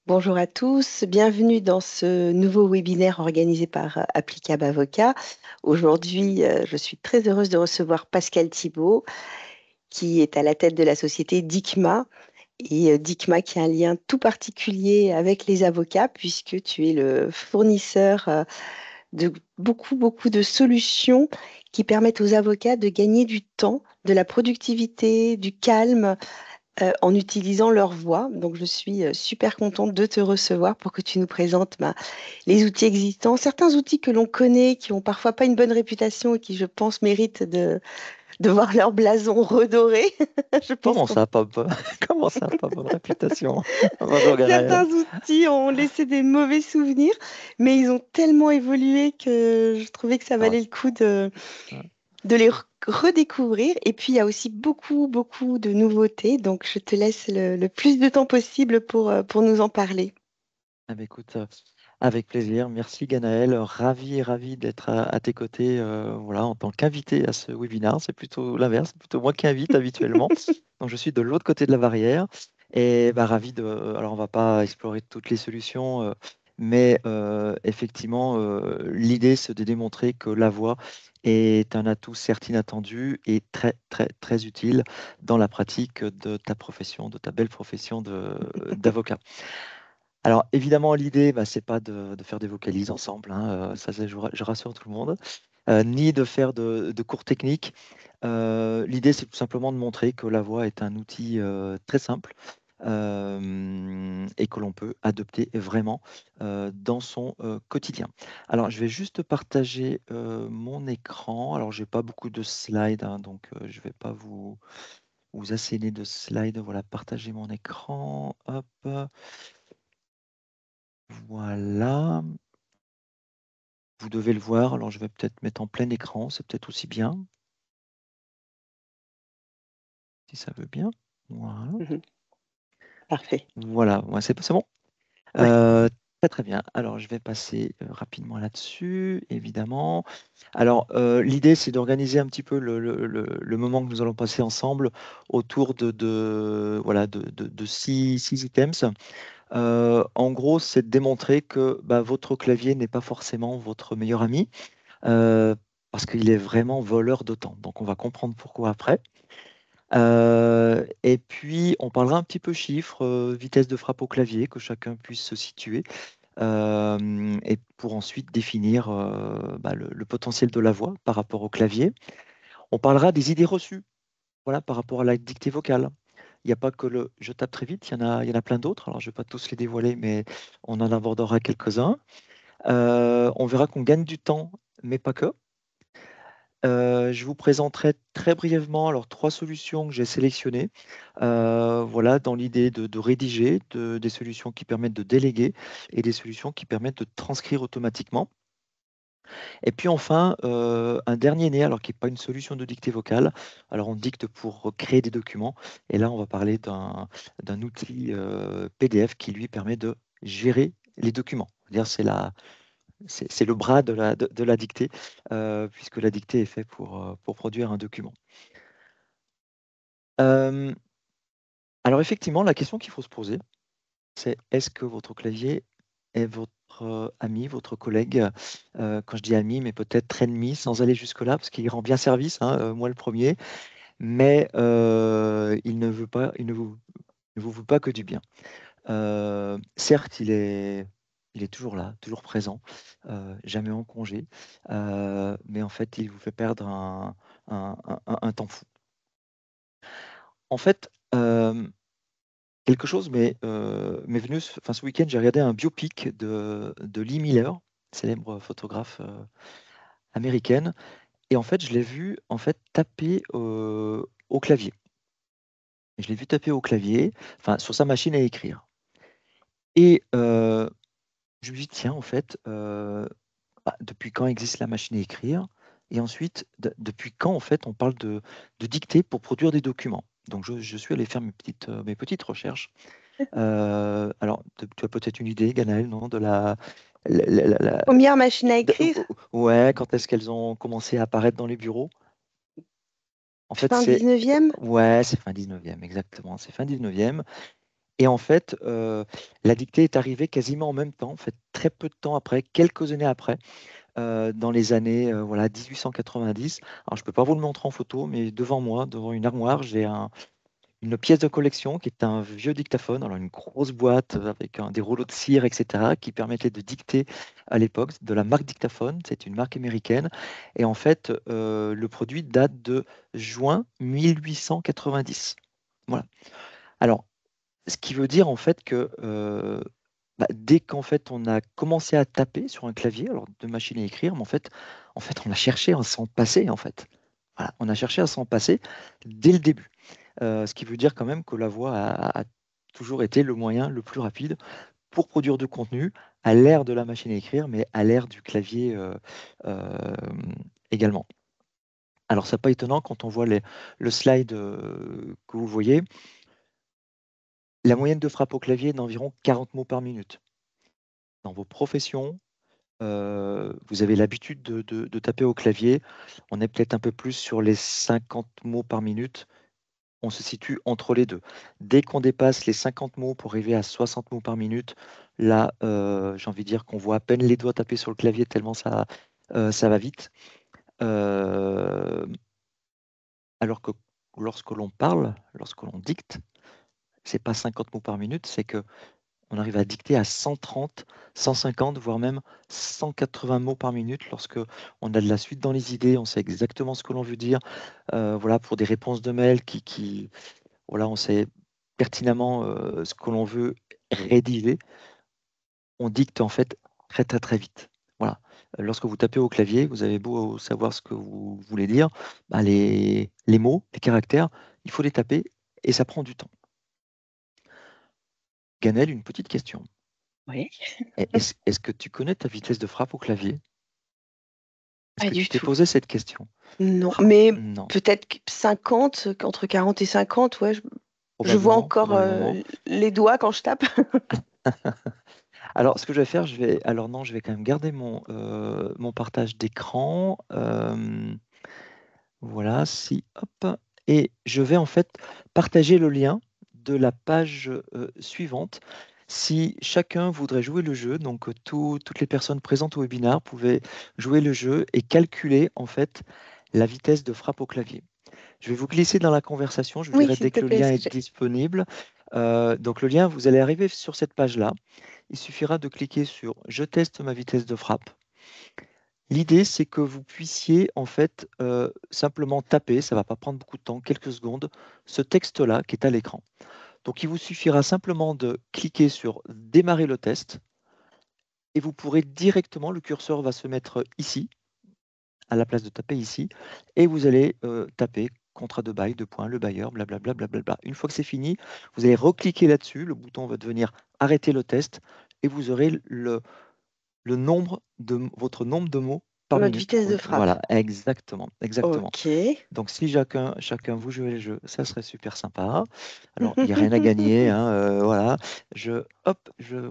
Bonjour à tous, bienvenue dans ce nouveau webinaire organisé par Applicable Avocat. Aujourd'hui, je suis très heureuse de recevoir Pascal Thibault, qui est à la tête de la société DICMA. Et DICMA qui a un lien tout particulier avec les avocats, puisque tu es le fournisseur de beaucoup de solutions qui permettent aux avocats de gagner du temps, de la productivité, du calme en utilisant leur voix. Donc, je suis super contente de te recevoir pour que tu nous présentes les outils existants, certains outils que l'on connaît, qui ont parfois pas une bonne réputation et qui, je pense, méritent de voir leur blason redoré. Je pense Comment qu'on ça, pas bonne... Comment ça, pas bonne réputation? Bonjour certains Ganaël. outils ont laissé des mauvais souvenirs, mais ils ont tellement évolué que je trouvais que ça Ah, valait le coup de les redécouvrir. Et puis, il y a aussi beaucoup de nouveautés. Donc, je te laisse le plus de temps possible pour nous en parler. ah, bah, écoute, avec plaisir. Merci Ganaël. Ravi d'être à tes côtés voilà, en tant qu'invité à ce webinaire. C'est plutôt l'inverse, c'est plutôt moi qui invite habituellement. Donc je suis de l'autre côté de la barrière et bah, ravi de. Alors on va pas explorer toutes les solutions, mais effectivement, l'idée c'est de démontrer que la voix est un atout certes inattendu et très utile dans la pratique de ta profession, de ta belle profession d'avocat. Alors évidemment, l'idée, bah, c'est pas de faire des vocalises ensemble, hein, ça, je rassure tout le monde, ni de faire de cours techniques. L'idée, c'est tout simplement de montrer que la voix est un outil très simple et que l'on peut adopter vraiment dans son quotidien. Alors, je vais juste partager mon écran. Alors, j'ai pas beaucoup de slides, hein, donc je vais pas vous asséner de slides. Voilà, partager mon écran. Hop, voilà. Vous devez le voir. Alors, je vais peut-être mettre en plein écran. C'est peut-être aussi bien, si ça veut bien. Voilà. Mhm. Parfait. Voilà, ouais, c'est bon. Ouais. Euh, très bien. Alors, je vais passer rapidement là-dessus, évidemment. Alors, l'idée, c'est d'organiser un petit peu le moment que nous allons passer ensemble autour voilà, de six items. En gros, c'est de démontrer que bah, votre clavier n'est pas forcément votre meilleur ami, euh, parce qu'il est vraiment voleur de temps. Donc, on va comprendre pourquoi après. Et puis, on parlera un petit peu chiffres, vitesse de frappe au clavier, que chacun puisse se situer, et pour ensuite définir bah, le potentiel de la voix par rapport au clavier. On parlera des idées reçues, voilà, par rapport à la dictée vocale. Il n'y a pas que le je tape très vite, il y en a plein d'autres. Alors, je ne vais pas tous les dévoiler, mais on en abordera quelques-uns. On verra qu'on gagne du temps, mais pas que. Je vous présenterai très brièvement alors trois solutions que j'ai sélectionnées. Voilà, dans l'idée de rédiger, des solutions qui permettent de déléguer et des solutions qui permettent de transcrire automatiquement. Et puis enfin, un dernier né, alors qui n'est pas une solution de dictée vocale. Alors on dicte pour créer des documents. Et là, on va parler d'un outil PDF qui lui permet de gérer les documents. C'est-à-dire, c'est le bras de la dictée, puisque la dictée est faite pour produire un document. Euh, alors effectivement, la question qu'il faut se poser, c'est est-ce que votre clavier est votre ami, votre collègue? Quand je dis ami, mais peut-être ennemi, sans aller jusque-là, parce qu'il rend bien service, hein, moi le premier, mais il ne veut pas, ne vous veut pas que du bien. Certes, il est toujours là, toujours présent, jamais en congé, mais en fait, il vous fait perdre un temps fou. En fait, quelque chose m'est venu, enfin, ce week-end, j'ai regardé un biopic de Lee Miller, célèbre photographe américaine, et en fait, je l'ai vu en fait taper au clavier. Je l'ai vu taper au clavier, enfin, sur sa machine à écrire. Et je me dis, tiens, en fait, bah, depuis quand existe la machine à écrire? Et ensuite, depuis quand, en fait, on parle de dictée pour produire des documents? Donc, je suis allé faire mes petites recherches. Alors, tu as peut-être une idée, Ganaël, non, de la- Première machine à écrire, ouais, quand est-ce qu'elles ont commencé à apparaître dans les bureaux? En fait, fin 19e. ouais, c'est fin 19e, exactement, c'est fin 19e. Et en fait, la dictée est arrivée quasiment en même temps, en fait, très peu de temps après, quelques années après, dans les années voilà, 1890. Alors, je ne peux pas vous le montrer en photo, mais devant moi, devant une armoire, j'ai une pièce de collection qui est un vieux dictaphone, alors une grosse boîte avec des rouleaux de cire, etc., qui permettait de dicter à l'époque, de la marque Dictaphone, c'est une marque américaine. Et en fait, le produit date de juin 1890. Voilà. Alors, ce qui veut dire en fait que dès qu'en fait on a commencé à taper sur un clavier, alors de machine à écrire, mais en fait on a cherché à s'en passer en fait. Voilà, on a cherché à s'en passer dès le début. Ce qui veut dire quand même que la voix a toujours été le moyen le plus rapide pour produire du contenu à l'ère de la machine à écrire, mais à l'ère du clavier euh, également. Alors, c'est pas étonnant quand on voit le slide que vous voyez. La moyenne de frappe au clavier est d'environ 40 mots par minute. Dans vos professions, vous avez l'habitude de taper au clavier. On est peut-être un peu plus sur les 50 mots par minute. On se situe entre les deux. Dès qu'on dépasse les 50 mots pour arriver à 60 mots par minute, là, j'ai envie de dire qu'on voit à peine les doigts taper sur le clavier tellement ça va vite. Euh, alors que lorsque l'on parle, lorsque l'on dicte, c'est pas 50 mots par minute, c'est que on arrive à dicter à 130, 150, voire même 180 mots par minute lorsque on a de la suite dans les idées, on sait exactement ce que l'on veut dire. Voilà, pour des réponses de mail voilà, on sait pertinemment ce que l'on veut rédiger. On dicte en fait très très très vite. Voilà. Lorsque vous tapez au clavier, vous avez beau savoir ce que vous voulez dire, les mots, les caractères, il faut les taper et ça prend du temps. Ganel, une petite question. Oui, Est-ce que tu connais ta vitesse de frappe au clavier? Est-ce pas que tu du t'es tout. posé cette question? Non, mais Non, peut-être 50, entre 40 et 50, ouais. Je vois probablement, encore probablement. les doigts quand je tape. Alors, ce que je vais faire, alors non, je vais quand même garder mon partage d'écran. Voilà, si, hop, et je vais en fait partager le lien de la page suivante. Si chacun voudrait jouer le jeu, donc toutes les personnes présentes au webinaire pouvaient jouer le jeu et calculer en fait la vitesse de frappe au clavier. Je vais vous glisser dans la conversation, je vous Oui, dirai s'il dès te que le plaît. lien est disponible. Donc le lien, vous allez arriver sur cette page-là. Il suffira de cliquer sur Je teste ma vitesse de frappe. L'idée, c'est que vous puissiez en fait simplement taper, ça ne va pas prendre beaucoup de temps, quelques secondes, ce texte-là qui est à l'écran. Donc il vous suffira simplement de cliquer sur Démarrer le test et vous pourrez directement, le curseur va se mettre ici, à la place de taper ici, et vous allez taper contrat de bail, deux points, le bailleur, blablabla, blablabla. Une fois que c'est fini, vous allez recliquer là-dessus, le bouton va devenir arrêter le test, et vous aurez votre nombre de mots par Notre minute. vitesse de frappe. Voilà, exactement, exactement. Ok. Donc si chacun vous jouez le jeu, ça serait super sympa. Alors, il n'y a rien à gagner, hein, voilà.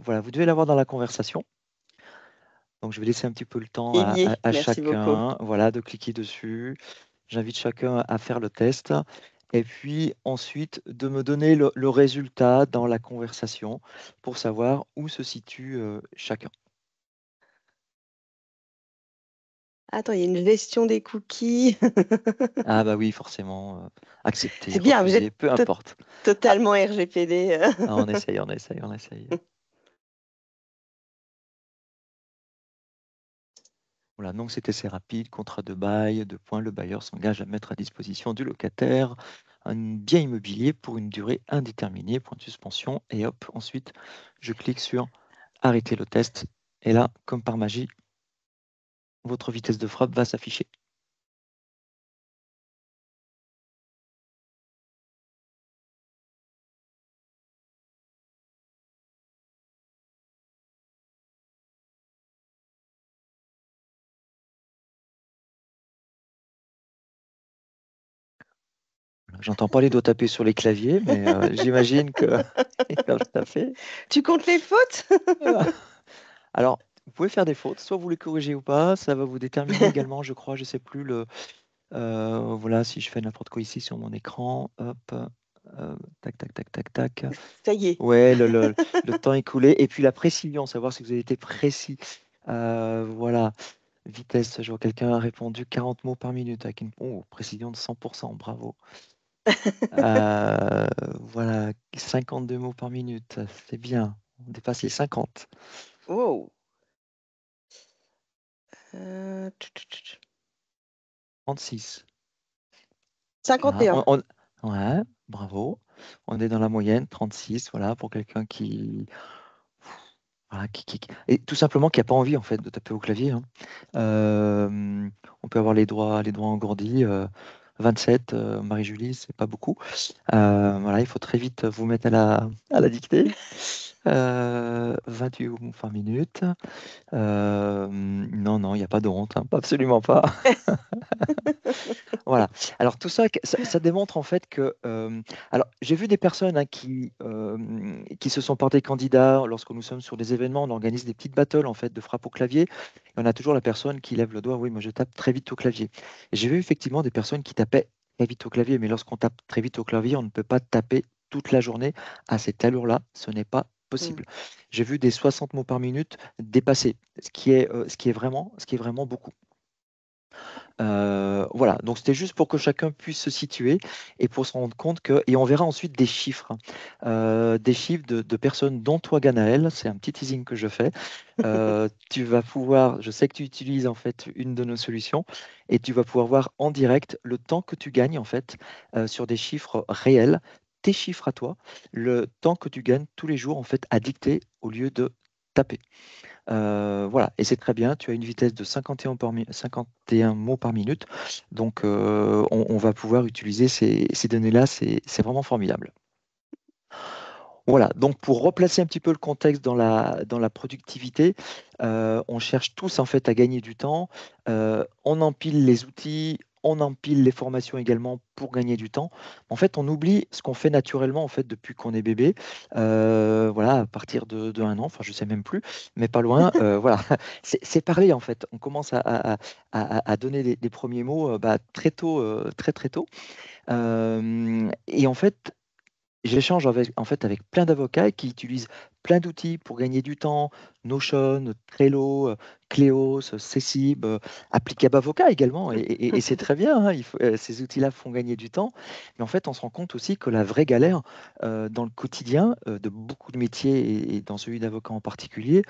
Voilà, vous devez l'avoir dans la conversation. Donc, je vais laisser un petit peu le temps Il y est. à Merci beaucoup. chacun, voilà, de cliquer dessus. J'invite chacun à faire le test. Et puis ensuite, de me donner le résultat dans la conversation pour savoir où se situe chacun. Attends, il y a une gestion des cookies. Ah bah oui, forcément, accepter, C'est bien, vous refuser, êtes peu importe. Ah, totalement RGPD. on essaye, on essaye, on essaye. Voilà, donc c'est assez rapide, contrat de bail, deux points, le bailleur s'engage à mettre à disposition du locataire un bien immobilier pour une durée indéterminée, point de suspension, et hop, ensuite, je clique sur arrêter le test, et là, comme par magie, votre vitesse de frappe va s'afficher. Voilà, j'entends pas les doigts taper sur les claviers, mais j'imagine que ils doivent taper. Tu comptes les fautes? Alors, vous pouvez faire des fautes, soit vous les corrigez ou pas, ça va vous déterminer également, je crois, je sais plus voilà, si je fais n'importe quoi ici sur mon écran, hop, Tac, tac, tac, tac, tac. Ça y est. Ouais, le temps écoulé. Et puis la précision, savoir si vous avez été précis. Voilà. Vitesse, je vois quelqu'un a répondu 40 mots par minute avec une précision de 100%. Bravo. Euh, voilà, 52 mots par minute. C'est bien. On dépasse les 50. Wow. 36. Voilà. 51. Ouais, bravo. On est dans la moyenne, 36, voilà, pour quelqu'un qui, voilà, et tout simplement qui n'a pas envie en fait de taper au clavier, hein. On peut avoir les doigts engourdis. 27, Marie-Julie, c'est pas beaucoup. Voilà, il faut très vite vous mettre à la dictée. 28 mots par minute. Non, non, il n'y a pas de honte, hein, absolument pas. Voilà. Alors tout ça, ça démontre en fait que... alors j'ai vu des personnes, hein, qui se sont portées candidats lorsque nous sommes sur des événements, on organise des petites battles en fait de frappe au clavier. Et on a toujours la personne qui lève le doigt, oui, moi je tape très vite au clavier. Et j'ai vu effectivement des personnes qui tapaient très vite au clavier, mais lorsqu'on tape très vite au clavier, on ne peut pas taper toute la journée à cette allure-là, ce n'est pas Hmm. possible. J'ai vu des 60 mots par minute dépasser, ce qui est vraiment beaucoup. Voilà, donc c'était juste pour que chacun puisse se situer et pour se rendre compte que, et on verra ensuite des chiffres de personnes, dont toi, Ganaël, c'est un petit teasing que je fais. Tu vas pouvoir, je sais que tu utilises en fait une de nos solutions et tu vas pouvoir voir en direct le temps que tu gagnes en fait sur des chiffres réels, tes chiffres à toi, le temps que tu gagnes tous les jours en fait à dicter au lieu de taper. Voilà, et c'est très bien, tu as une vitesse de 51 mots par minute, donc on va pouvoir utiliser ces données-là, c'est vraiment formidable. Voilà, donc pour replacer un petit peu le contexte dans la productivité, on cherche tous en fait à gagner du temps, on empile les outils, on empile les formations également pour gagner du temps. En fait, on oublie ce qu'on fait naturellement en fait depuis qu'on est bébé, voilà, à partir de 1 an, enfin je sais même plus, mais pas loin, voilà, c'est parler en fait. On commence à donner les premiers mots très tôt, très très tôt. Et en fait, j'échange en fait avec plein d'avocats qui utilisent plein d'outils pour gagner du temps, Notion, Trello, Cleos, Cecib, Applicable Avocat également, et c'est très bien, hein, ces outils-là font gagner du temps, mais en fait on se rend compte aussi que la vraie galère dans le quotidien de beaucoup de métiers et dans celui d'avocat en particulier,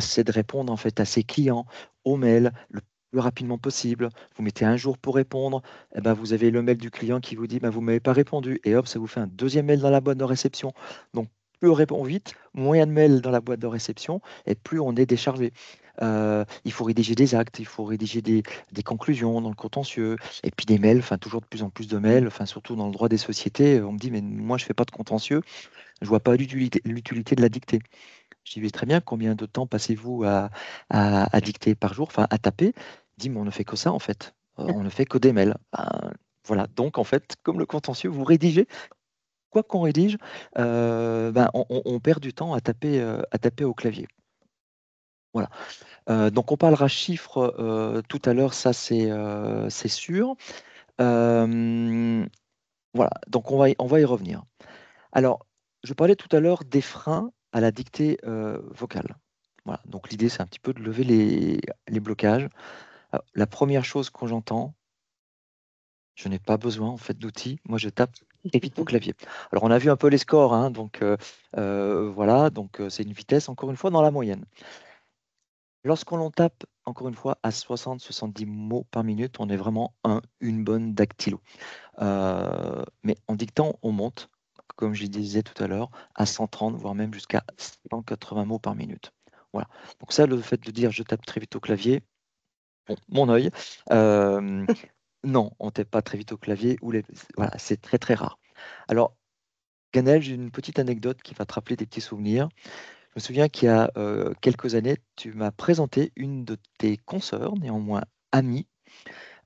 c'est de répondre en fait à ses clients, aux mails, le plus rapidement possible. Vous mettez un jour pour répondre, vous avez le mail du client qui vous dit vous ne m'avez pas répondu, et hop, ça vous fait un deuxième mail dans la boîte de réception. Donc, plus on répond vite, moins il y a de mails dans la boîte de réception, et plus on est déchargé. Il faut rédiger des actes, il faut rédiger des conclusions dans le contentieux, et puis des mails, enfin toujours de plus en plus de mails, enfin surtout dans le droit des sociétés. On me dit, mais moi je ne fais pas de contentieux, je ne vois pas l'utilité de la dictée. Je dis, mais très bien, combien de temps passez-vous à dicter par jour, enfin à taper? Il dit, mais on ne fait que ça en fait. On ne fait que des mails. Voilà, donc en fait, comme le contentieux, vous rédigez, quoi qu'on rédige, on perd du temps à taper au clavier. Voilà. Donc on parlera chiffres tout à l'heure, ça c'est sûr. Euh, voilà, donc on va y revenir. Alors, je parlais tout à l'heure des freins à la dictée vocale. Voilà, donc l'idée, c'est un petit peu de lever les blocages. Alors, la première chose que j'entends, je n'ai pas besoin en fait d'outils. Moi, je tape très vite au clavier. Alors, on a vu un peu les scores, hein, donc voilà, donc c'est une vitesse, encore une fois, dans la moyenne. Lorsqu'on l'on tape, encore une fois, à 60-70 mots par minute, on est vraiment une bonne dactylo. Mais en dictant, on monte, comme je disais tout à l'heure, à 130, voire même jusqu'à 180 mots par minute. Voilà. Donc ça, le fait de dire je tape très vite au clavier, bon, mon œil, euh, non, on ne tape pas très vite au clavier, voilà, c'est très très rare. Alors, Ganel, j'ai une petite anecdote qui va te rappeler des petits souvenirs. Je me souviens qu'il y a quelques années, tu m'as présenté une de tes consoeurs, néanmoins amie.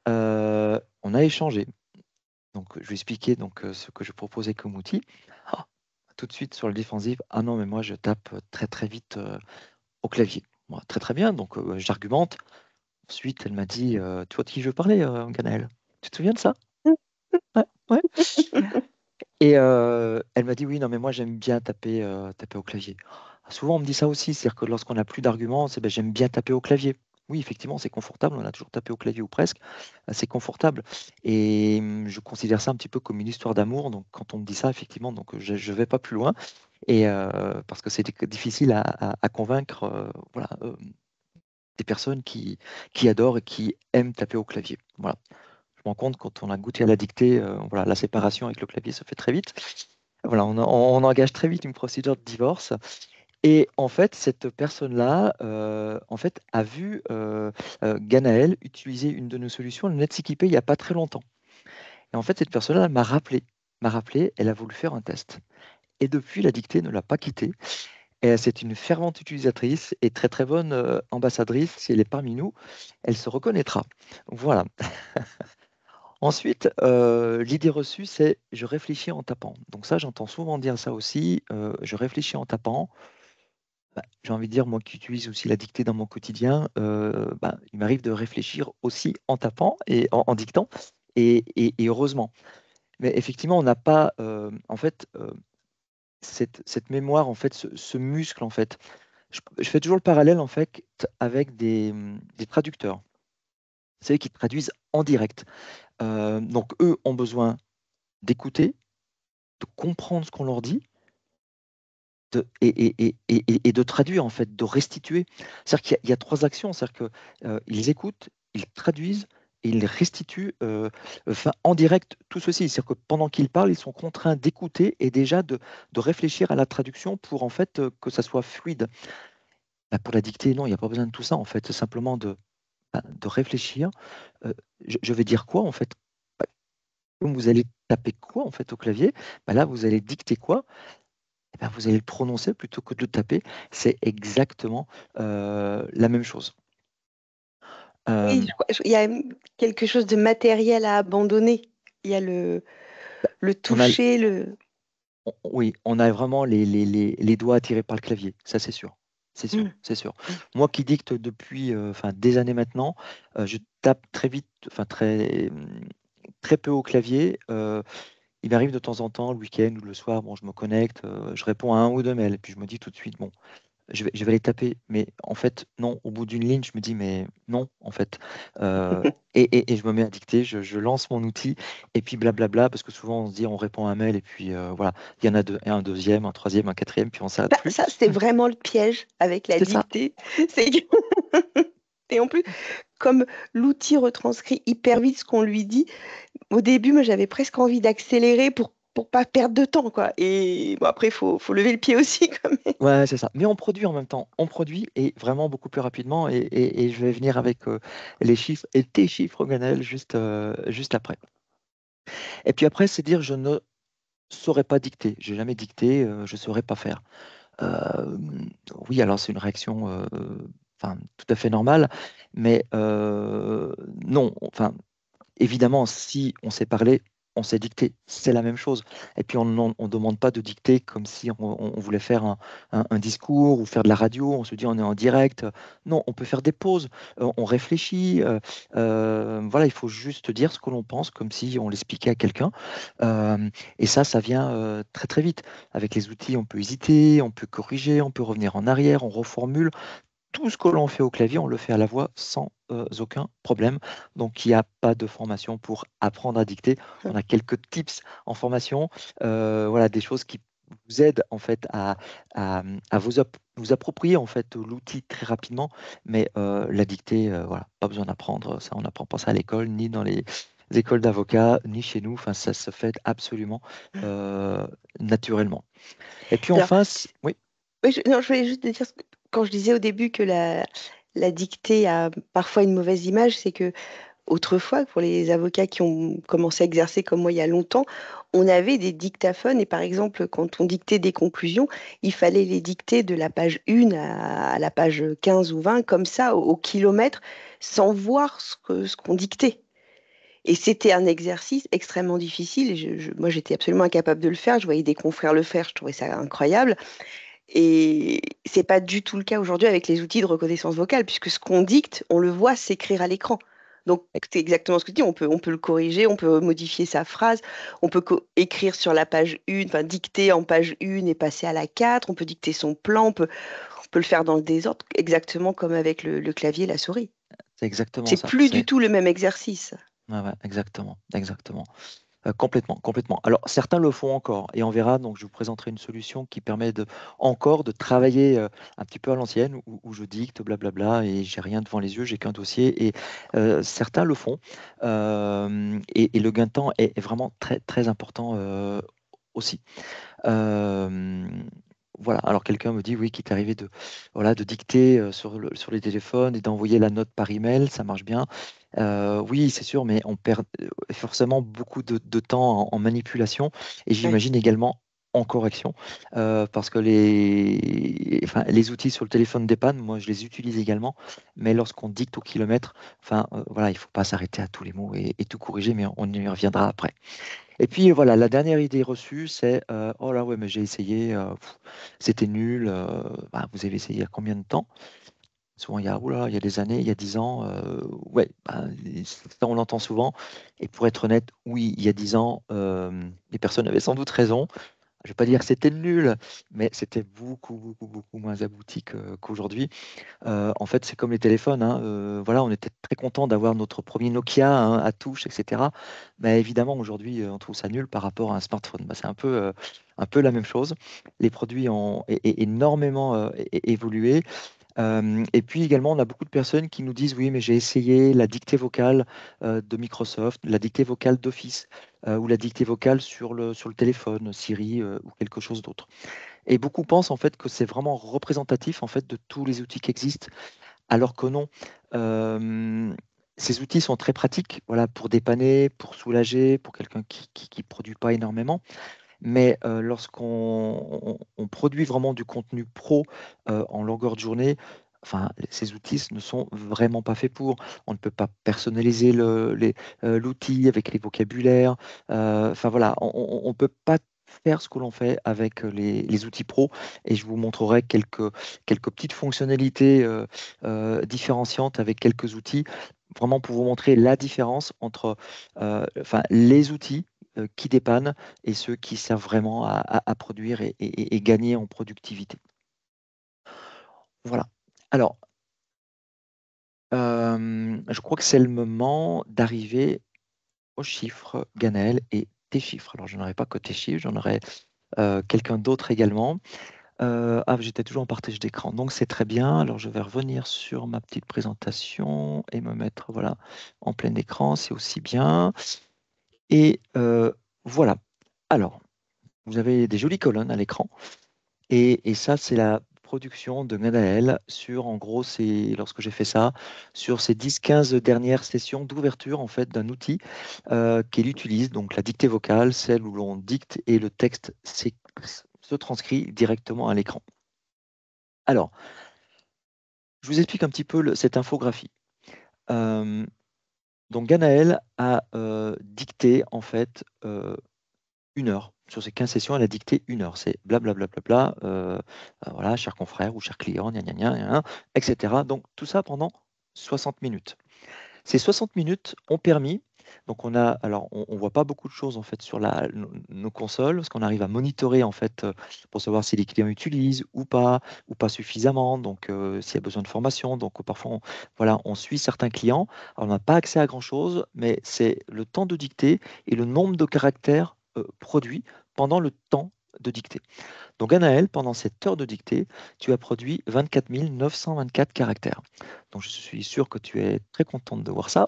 On a échangé. Donc, je lui ai expliqué donc, ce que je proposais comme outil. Ah, tout de suite sur le défensif, ah non, mais moi je tape très très vite au clavier. Moi, très très bien, donc j'argumente. Ensuite, elle m'a dit, tu vois de qui je veux parler, Ganaël? Tu te souviens de ça? Ouais, ouais. Et elle m'a dit, oui, non, mais moi, j'aime bien taper au clavier. Souvent, on me dit ça aussi, c'est-à-dire que lorsqu'on n'a plus d'arguments, c'est ben, j'aime bien taper au clavier. Oui, effectivement, c'est confortable, on a toujours tapé au clavier ou presque, c'est confortable. Et je considère ça un petit peu comme une histoire d'amour. Donc, quand on me dit ça, effectivement, donc je ne vais pas plus loin. Et parce que c'est difficile à convaincre voilà, des personnes qui adorent et qui aiment taper au clavier. Voilà. Je me rends compte quand on a goûté à la dictée, voilà, la séparation avec le clavier se fait très vite. Voilà, on engage très vite une procédure de divorce. Et en fait, cette personne-là, en fait, a vu Ganaël utiliser une de nos solutions, le NetSeekIP, il n'y a pas très longtemps. Et en fait, cette personne-là m'a rappelé, elle a voulu faire un test. Et depuis, la dictée ne l'a pas quittée. Et c'est une fervente utilisatrice et très très bonne ambassadrice. Si elle est parmi nous, elle se reconnaîtra. Donc voilà. Ensuite, l'idée reçue, c'est je réfléchis en tapant. Donc ça, j'entends souvent dire ça aussi. Je réfléchis en tapant. Bah, j'ai envie de dire, moi qui utilise aussi la dictée dans mon quotidien, bah, il m'arrive de réfléchir aussi en tapant et en dictant. Et heureusement. Mais effectivement, on n'a pas, en fait, cette mémoire, en fait, ce muscle, en fait. Je fais toujours le parallèle, en fait, avec des traducteurs. C'est eux qui traduisent en direct. Donc, eux ont besoin d'écouter, de comprendre ce qu'on leur dit et de traduire, en fait, de restituer. C'est-à-dire qu'il y a trois actions. C'est-à-dire qu'ils écoutent, ils traduisent et ils restituent enfin, en direct tout ceci. C'est-à-dire que pendant qu'ils parlent, ils sont contraints d'écouter et déjà de réfléchir à la traduction pour en fait que ça soit fluide. Bah, pour la dictée, non, il n'y a pas besoin de tout ça, en fait. C'est simplement de réfléchir. Je vais dire quoi, en fait? Bah, comme vous allez taper quoi, en fait, au clavier, bah, là, vous allez dicter quoi? Eh ben, vous allez le prononcer plutôt que de le taper. C'est exactement la même chose. Oui, Euh, il y a quelque chose de matériel à abandonner. Il y a le on a, toucher, le... oui, on a vraiment les doigts attirés par le clavier, ça c'est sûr. C'est sûr, Mm. c'est sûr. Moi qui dicte depuis enfin, des années maintenant, je tape très vite, enfin très peu au clavier. Il m'arrive de temps en temps, le week-end ou le soir, bon, je me connecte, je réponds à un ou deux mails, et puis je me dis tout de suite, bon, je vais les taper. Mais en fait, non, au bout d'une ligne, je me dis, mais non, en fait. Euh, et je me mets à dicter, je lance mon outil, et puis blablabla, parce que souvent on se dit, on répond à un mail, et puis voilà, il y en a un deuxième, un troisième, un quatrième, puis on s'arrête plus. Ça, c'est vraiment le piège avec la C'est ça. dictée. C'est que- Et en plus, comme l'outil retranscrit hyper vite ce qu'on lui dit, au début, moi, j'avais presque envie d'accélérer pour pas perdre de temps, quoi. Et bon, après, faut lever le pied aussi, quand même. Ouais, c'est ça. Mais on produit en même temps. On produit et vraiment beaucoup plus rapidement. Et je vais venir avec les chiffres et tes chiffres, Ganel, juste après. Et puis après, c'est dire je ne saurais pas dicter. J'ai jamais dicté, je saurais pas faire. Euh, oui, alors c'est une réaction enfin, tout à fait normale, mais non, enfin, évidemment, si on sait parler, on sait dicter, c'est la même chose. Et puis on ne demande pas de dicter comme si on voulait faire un discours ou faire de la radio, on se dit on est en direct. Non, on peut faire des pauses, on réfléchit. Voilà, il faut juste dire ce que l'on pense comme si on l'expliquait à quelqu'un. Et ça vient très très vite. Avec les outils, on peut hésiter, on peut corriger, on peut revenir en arrière, on reformule. Tout ce que l'on fait au clavier, on le fait à la voix sans aucun problème. Donc, il n'y a pas de formation pour apprendre à dicter. On a quelques tips en formation, voilà, des choses qui vous aident en fait à vous approprier en fait l'outil très rapidement. Mais la dictée, voilà, pas besoin d'apprendre ça. On n'apprend pas ça à l'école, ni dans les écoles d'avocats, ni chez nous. Enfin, ça se fait absolument euh, naturellement. Et puis Alors, enfin, oui, oui, non, je voulais juste te dire, quand je disais au début que la dictée a parfois une mauvaise image, c'est que autrefois, pour les avocats qui ont commencé à exercer comme moi il y a longtemps, on avait des dictaphones et par exemple, quand on dictait des conclusions, il fallait les dicter de la page 1 à la page 15 ou 20, comme ça, au kilomètre, sans voir ce qu'on dictait. Et c'était un exercice extrêmement difficile. Et moi, j'étais absolument incapable de le faire. Je voyais des confrères le faire. Je trouvais ça incroyable. Et c'est pas du tout le cas aujourd'hui avec les outils de reconnaissance vocale, puisque ce qu'on dicte, on le voit s'écrire à l'écran. Donc, c'est exactement ce que tu dis. On peut le corriger, on peut modifier sa phrase, on peut écrire sur la page 1, enfin dicter en page 1 et passer à la 4. On peut dicter son plan, on peut le faire dans le désordre, exactement comme avec le clavier et la souris. C'est exactement C'est ça. plus du tout le même exercice. Ouais, ouais, exactement, exactement. Complètement, complètement. Alors, certains le font encore, et on verra. Donc, je vous présenterai une solution qui permet encore de travailler un petit peu à l'ancienne, où je dicte, blablabla, et j'ai rien devant les yeux, j'ai qu'un dossier. Et certains le font, et le gain de temps est vraiment très, très important aussi. Euh, voilà. Alors quelqu'un me dit oui, qu'il est arrivé voilà, de dicter sur les téléphones et d'envoyer la note par email, ça marche bien. Oui, c'est sûr, mais on perd forcément beaucoup de temps en manipulation et Ouais. j'imagine également en correction, parce que enfin, les outils sur le téléphone dépannent, moi je les utilise également, mais lorsqu'on dicte au kilomètre, enfin voilà, il ne faut pas s'arrêter à tous les mots et tout corriger, mais on y reviendra après. Et puis voilà, la dernière idée reçue, c'est oh là ouais, mais j'ai essayé, c'était nul. Bah, vous avez essayé il y a combien de temps? Souvent, oula, il y a des années, il y a 10 ans. Ouais, bah, ça, on l'entend souvent. Et pour être honnête, oui, il y a 10 ans, les personnes avaient sans doute raison. Je ne vais pas dire que c'était nul, mais c'était beaucoup, beaucoup, beaucoup moins abouti qu'aujourd'hui. En fait, c'est comme les téléphones, hein, voilà, on était très content d'avoir notre premier Nokia, hein, à touche, etc. Mais évidemment, aujourd'hui, on trouve ça nul par rapport à un smartphone. Bah, c'est un peu la même chose. Les produits ont énormément évolué. Et puis également, on a beaucoup de personnes qui nous disent, oui, mais j'ai essayé la dictée vocale de Microsoft, la dictée vocale d'Office, ou la dictée vocale sur le téléphone, Siri, ou quelque chose d'autre. Et beaucoup pensent en fait que c'est vraiment représentatif en fait de tous les outils qui existent, alors que non. Euh, Ces outils sont très pratiques, voilà, pour dépanner, pour soulager, pour quelqu'un qui produit pas énormément. Mais on produit vraiment du contenu pro en longueur de journée, enfin, ces outils ne sont vraiment pas faits pour. On ne peut pas personnaliser l'outil avec les vocabulaires. Enfin voilà, on ne peut pas faire ce que l'on fait avec les outils pro. Et je vous montrerai quelques petites fonctionnalités différenciantes avec quelques outils, vraiment pour vous montrer la différence entre enfin, les outils qui dépannent et ceux qui servent vraiment à produire et gagner en productivité. Voilà. Alors, je crois que c'est le moment d'arriver aux chiffres, Ganaël, et tes chiffres. Alors, je n'aurai pas que tes chiffres, j'en aurai quelqu'un d'autre également. J'étais toujours en partage d'écran, donc c'est très bien. Alors, je vais revenir sur ma petite présentation et me mettre voilà, en plein écran, c'est aussi bien. Et voilà. Alors, vous avez des jolies colonnes à l'écran. Et ça, c'est la production de Ganaël sur, en gros, c'est lorsque j'ai fait ça, sur ces 10-15 dernières sessions d'ouverture en fait d'un outil qu'il utilise, donc la dictée vocale, celle où l'on dicte et le texte se transcrit directement à l'écran. Alors, je vous explique un petit peu cette infographie. Euh, donc Ganaël a dicté en fait 1 heure. Sur ces 15 sessions, elle a dicté 1 heure. C'est blablabla, voilà, cher confrère ou cher client, gna, gna, gna, gna, gna, etc. Donc tout ça pendant 60 minutes. Ces 60 minutes ont permis, donc alors on voit pas beaucoup de choses en fait sur nos consoles, parce qu'on arrive à monitorer en fait pour savoir si les clients utilisent ou pas suffisamment, donc s'il y a besoin de formation, donc parfois voilà, on suit certains clients, alors, on n'a pas accès à grand chose, mais c'est le temps de dictée et le nombre de caractères produits pendant le temps de dictée. Donc, Anaël, pendant cette heure de dictée, tu as produit 24 924 caractères. Donc, je suis sûr que tu es très contente de voir ça.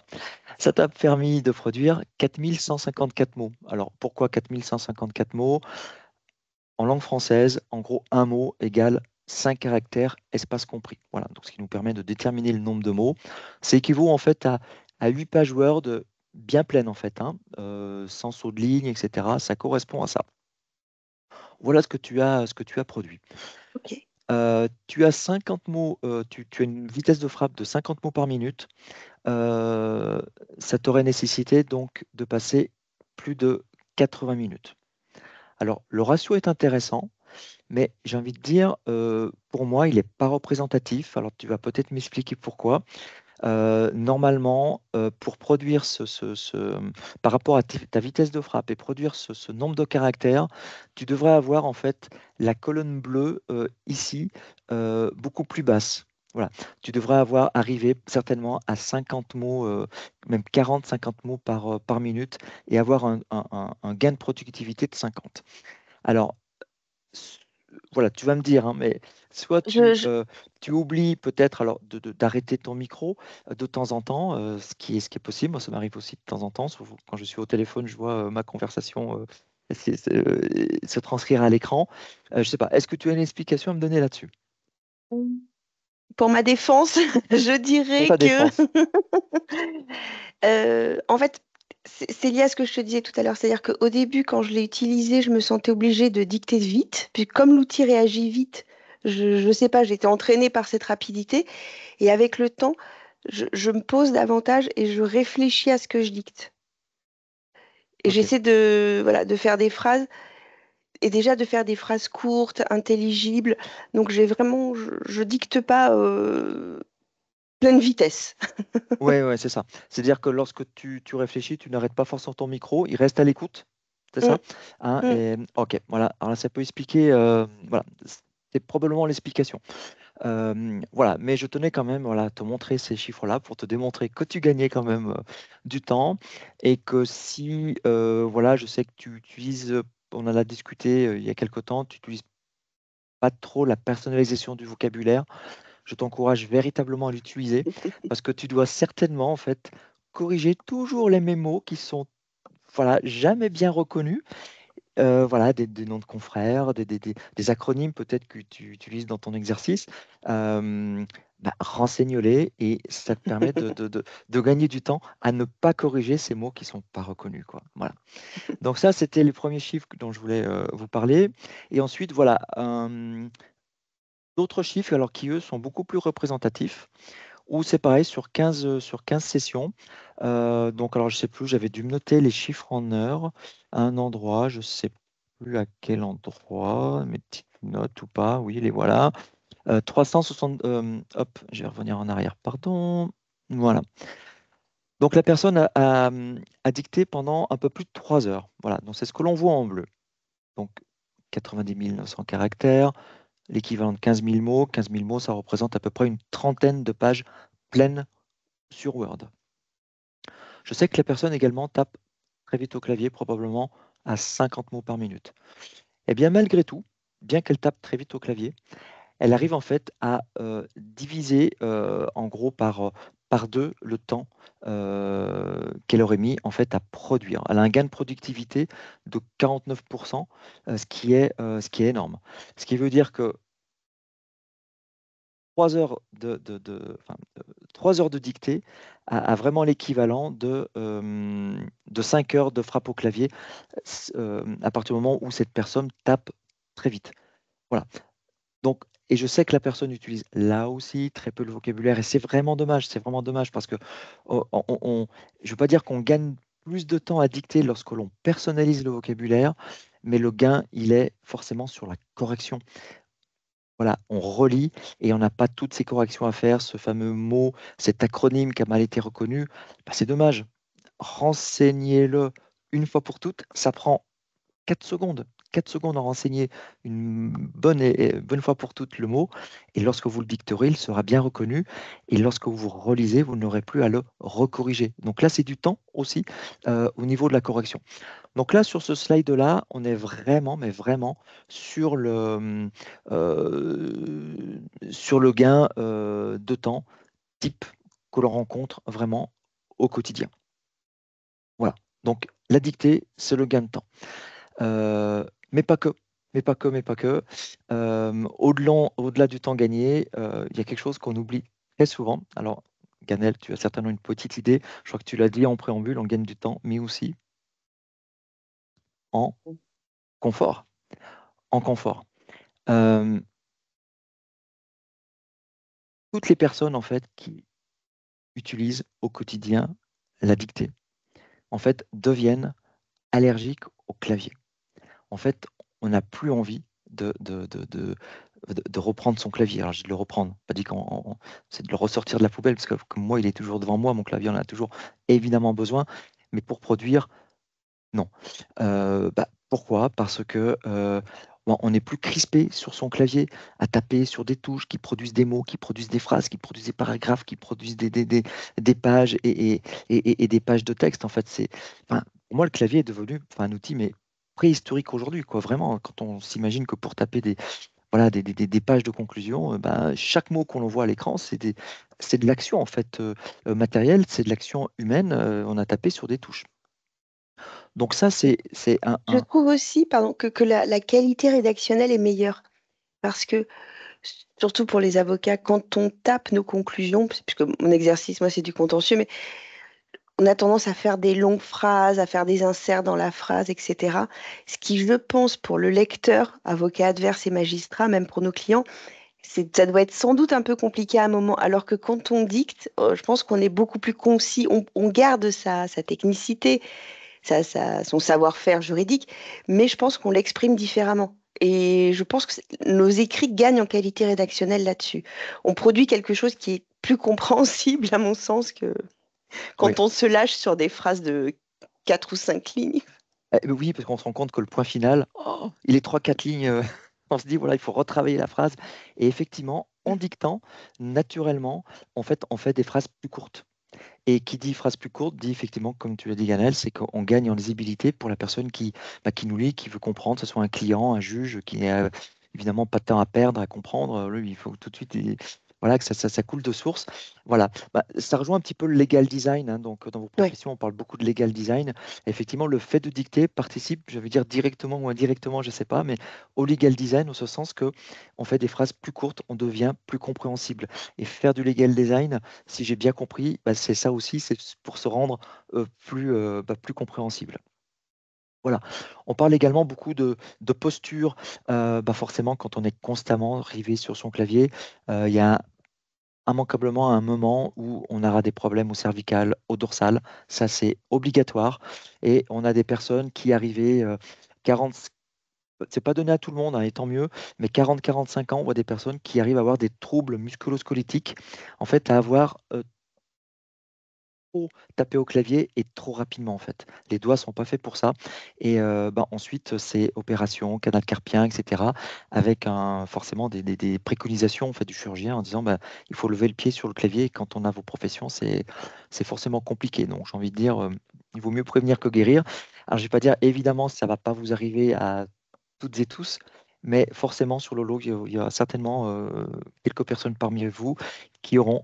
Ça t'a permis de produire 4 154 mots. Alors, pourquoi 4 154 mots? En langue française, en gros, un mot égale 5 caractères, espace compris. Voilà, donc ce qui nous permet de déterminer le nombre de mots. C'est équivaut en fait à 8 pages Word bien pleines en fait, hein, sans saut de ligne, etc. Ça correspond à ça. Voilà ce que tu as produit. Ok. Tu as 50 mots, tu as une vitesse de frappe de 50 mots par minute. Euh, Ça t'aurait nécessité donc de passer plus de 80 minutes. Alors, le ratio est intéressant, mais j'ai envie de dire, pour moi, il n'est pas représentatif. Alors, tu vas peut-être m'expliquer pourquoi. Normalement, pour produire par rapport à ta vitesse de frappe et produire ce nombre de caractères, tu devrais avoir en fait la colonne bleue ici beaucoup plus basse. Voilà. Tu devrais avoir arrivé certainement à 50 mots, même 40-50 mots par minute et avoir un gain de productivité de 50. Alors, s- voilà, tu vas me dire, hein, mais soit Je, je- tu oublies peut-être alors d'arrêter ton micro de temps en temps, ce qui est possible. Moi, ça m'arrive aussi de temps en temps. Sauf quand je suis au téléphone, je vois ma conversation se transcrire à l'écran. Je sais pas. Est-ce que tu as une explication à me donner là-dessus? pour ma défense, je Pour dirais ta que, défense. en fait, c'est lié à ce que je te disais tout à l'heure. C'est-à-dire qu'au début, quand je l'ai utilisé, je me sentais obligée de dicter vite. Puis comme l'outil réagit vite, je ne sais pas, j'étais entraînée par cette rapidité. Et avec le temps, je me pose davantage et je réfléchis à ce que je dicte. Et Ok. j'essaie de, voilà, de faire des phrases, et déjà de faire des phrases courtes, intelligibles. Donc je dicte pas pleine vitesse. Ouais, ouais, c'est ça. C'est-à-dire que lorsque tu réfléchis, tu n'arrêtes pas forcément ton micro, il reste à l'écoute, c'est Mm, ça? Hein, mm. et, ok, voilà. Alors là, ça peut expliquer, voilà, c'est probablement l'explication. Voilà, mais je tenais quand même, voilà, à te montrer ces chiffres-là pour te démontrer que tu gagnais quand même du temps et que si, voilà, je sais que tu utilises, on en a discuté il y a quelque temps, tu n'utilises pas trop la personnalisation du vocabulaire. Je t'encourage véritablement à l'utiliser parce que tu dois certainement, en fait, corriger toujours les mêmes mots qui sont, voilà, jamais bien reconnus. Voilà, des noms de confrères, des acronymes peut-être que tu utilises dans ton exercice. Euh, Renseigne-les et ça te permet de gagner du temps à ne pas corriger ces mots qui ne sont pas reconnus, quoi. Voilà. Donc ça, c'était les premiers chiffres dont je voulais vous parler. Et ensuite, voilà, d'autres chiffres alors qui, eux, sont beaucoup plus représentatifs. Ou c'est pareil sur 15 sessions. Donc, alors, je sais plus, j'avais dû me noter les chiffres en heures à un endroit, je sais plus à quel endroit, mes petites notes ou pas. Oui, les voilà. 360, hop, je vais revenir en arrière, pardon. Voilà. Donc, la personne a dicté pendant un peu plus de 3 heures. Voilà, donc c'est ce que l'on voit en bleu. Donc, 90 900 caractères, l'équivalent de 15 000 mots. 15 000 mots, ça représente à peu près une trentaine de pages pleines sur Word. Je sais que la personne également tape très vite au clavier, probablement à 50 mots par minute. Et bien malgré tout, bien qu'elle tape très vite au clavier, elle arrive en fait à diviser en gros par deux le temps qu'elle aurait mis en fait à produire. Elle a un gain de productivité de 49%, ce qui est énorme. Ce qui veut dire que 3 heures enfin, 3 heures de dictée a vraiment l'équivalent de 5 heures de frappe au clavier à partir du moment où cette personne tape très vite. Voilà. Donc, et je sais que la personne utilise là aussi très peu le vocabulaire et c'est vraiment dommage. C'est vraiment dommage parce que je ne veux pas dire qu'on gagne plus de temps à dicter lorsque l'on personnalise le vocabulaire, mais le gain, il est forcément sur la correction. Voilà, on relit et on n'a pas toutes ces corrections à faire, ce fameux mot, cet acronyme qui a mal été reconnu, c'est dommage. Renseignez-le une fois pour toutes, ça prend 4 secondes. 4 secondes à renseigner une bonne fois pour toutes le mot, et lorsque vous le dicterez, il sera bien reconnu, et lorsque vous relisez, vous n'aurez plus à le recorriger. Donc là, c'est du temps aussi au niveau de la correction. Donc là, sur ce slide-là, on est vraiment, mais vraiment sur le gain de temps type que l'on rencontre vraiment au quotidien. Voilà. Donc la dictée, c'est le gain de temps. Mais pas que. Mais pas que, mais pas que. Au-delà du temps gagné, il y a quelque chose qu'on oublie très souvent. Alors, Ganel, tu as certainement une petite idée. Je crois que tu l'as dit en préambule, on gagne du temps, mais aussi en confort. En confort. Euh, Toutes les personnes en fait qui utilisent au quotidien la dictée, en fait, deviennent allergiques au clavier. En fait, on n'a plus envie de reprendre son clavier. Alors, je dis de le reprendre, pas dit c'est de le ressortir de la poubelle, parce que comme moi, il est toujours devant moi, mon clavier, on en a toujours évidemment besoin, mais pour produire, non. Pourquoi? Parce que on est plus crispé sur son clavier à taper sur des touches qui produisent des mots, qui produisent des phrases, qui produisent des paragraphes, qui produisent des pages et des pages de texte. En fait, pour moi, le clavier est devenu un outil, mais préhistorique aujourd'hui, quoi. Vraiment, quand on s'imagine que pour taper voilà, des pages de conclusion, chaque mot qu'on voit à l'écran, c'est de l'action en fait matérielle, c'est de l'action humaine. On a tapé sur des touches. Donc ça, c'est Je trouve aussi, pardon, que la qualité rédactionnelle est meilleure. Parce que, surtout pour les avocats, quand on tape nos conclusions, puisque mon exercice, moi, c'est du contentieux, mais on a tendance à faire des longues phrases, à faire des inserts dans la phrase, etc. Ce qui, je pense, pour le lecteur, avocat adverse et magistrat, même pour nos clients, ça doit être sans doute un peu compliqué à un moment. Alors que quand on dicte, je pense qu'on est beaucoup plus concis, on garde sa technicité, son savoir-faire juridique, mais je pense qu'on l'exprime différemment. Et je pense que nos écrits gagnent en qualité rédactionnelle là-dessus. On produit quelque chose qui est plus compréhensible, à mon sens, que oui. quand on se lâche sur des phrases de 4 ou 5 lignes. Oui, parce qu'on se rend compte que le point final, il est trois, quatre lignes. On se dit, voilà, il faut retravailler la phrase. Et effectivement, en dictant, naturellement, en fait, on fait des phrases plus courtes. Et qui dit phrase plus courte, dit effectivement, comme tu l'as dit, Ganel, c'est qu'on gagne en lisibilité pour la personne qui nous lit, qui veut comprendre, que ce soit un client, un juge, qui n'a évidemment pas de temps à perdre, à comprendre. Lui, il faut tout de suite voilà, que ça coule de source. Voilà. Ça rejoint un petit peu le legal design. Hein. Donc, dans vos Oui, professions, on parle beaucoup de legal design. Effectivement, le fait de dicter participe, je veux dire directement ou indirectement, je ne sais pas, mais au legal design, au ce sens que on fait des phrases plus courtes, on devient plus compréhensible. Et faire du legal design, si j'ai bien compris, c'est ça aussi, c'est pour se rendre plus compréhensible. Voilà. On parle également beaucoup de posture. Forcément, quand on est constamment rivé sur son clavier, il y a immanquablement un moment où on aura des problèmes au cervical, au dorsal. Ça, c'est obligatoire. Et on a des personnes qui arrivaient 40, c'est pas donné à tout le monde, hein, et tant mieux, mais 40-45 ans, on voit des personnes qui arrivent à avoir des troubles musculo-squelettiques, en fait, à avoir trop taper au clavier et trop rapidement en fait. Les doigts sont pas faits pour ça. Et ensuite, c'est opération, canal carpien, etc. Avec forcément des préconisations en fait, du chirurgien en disant il faut lever le pied sur le clavier. Et quand on a vos professions, c'est forcément compliqué. Donc j'ai envie de dire, il vaut mieux prévenir que guérir. Alors je vais pas dire évidemment ça va pas vous arriver à toutes et tous. Mais forcément, sur le lot, il y a certainement quelques personnes parmi vous qui auront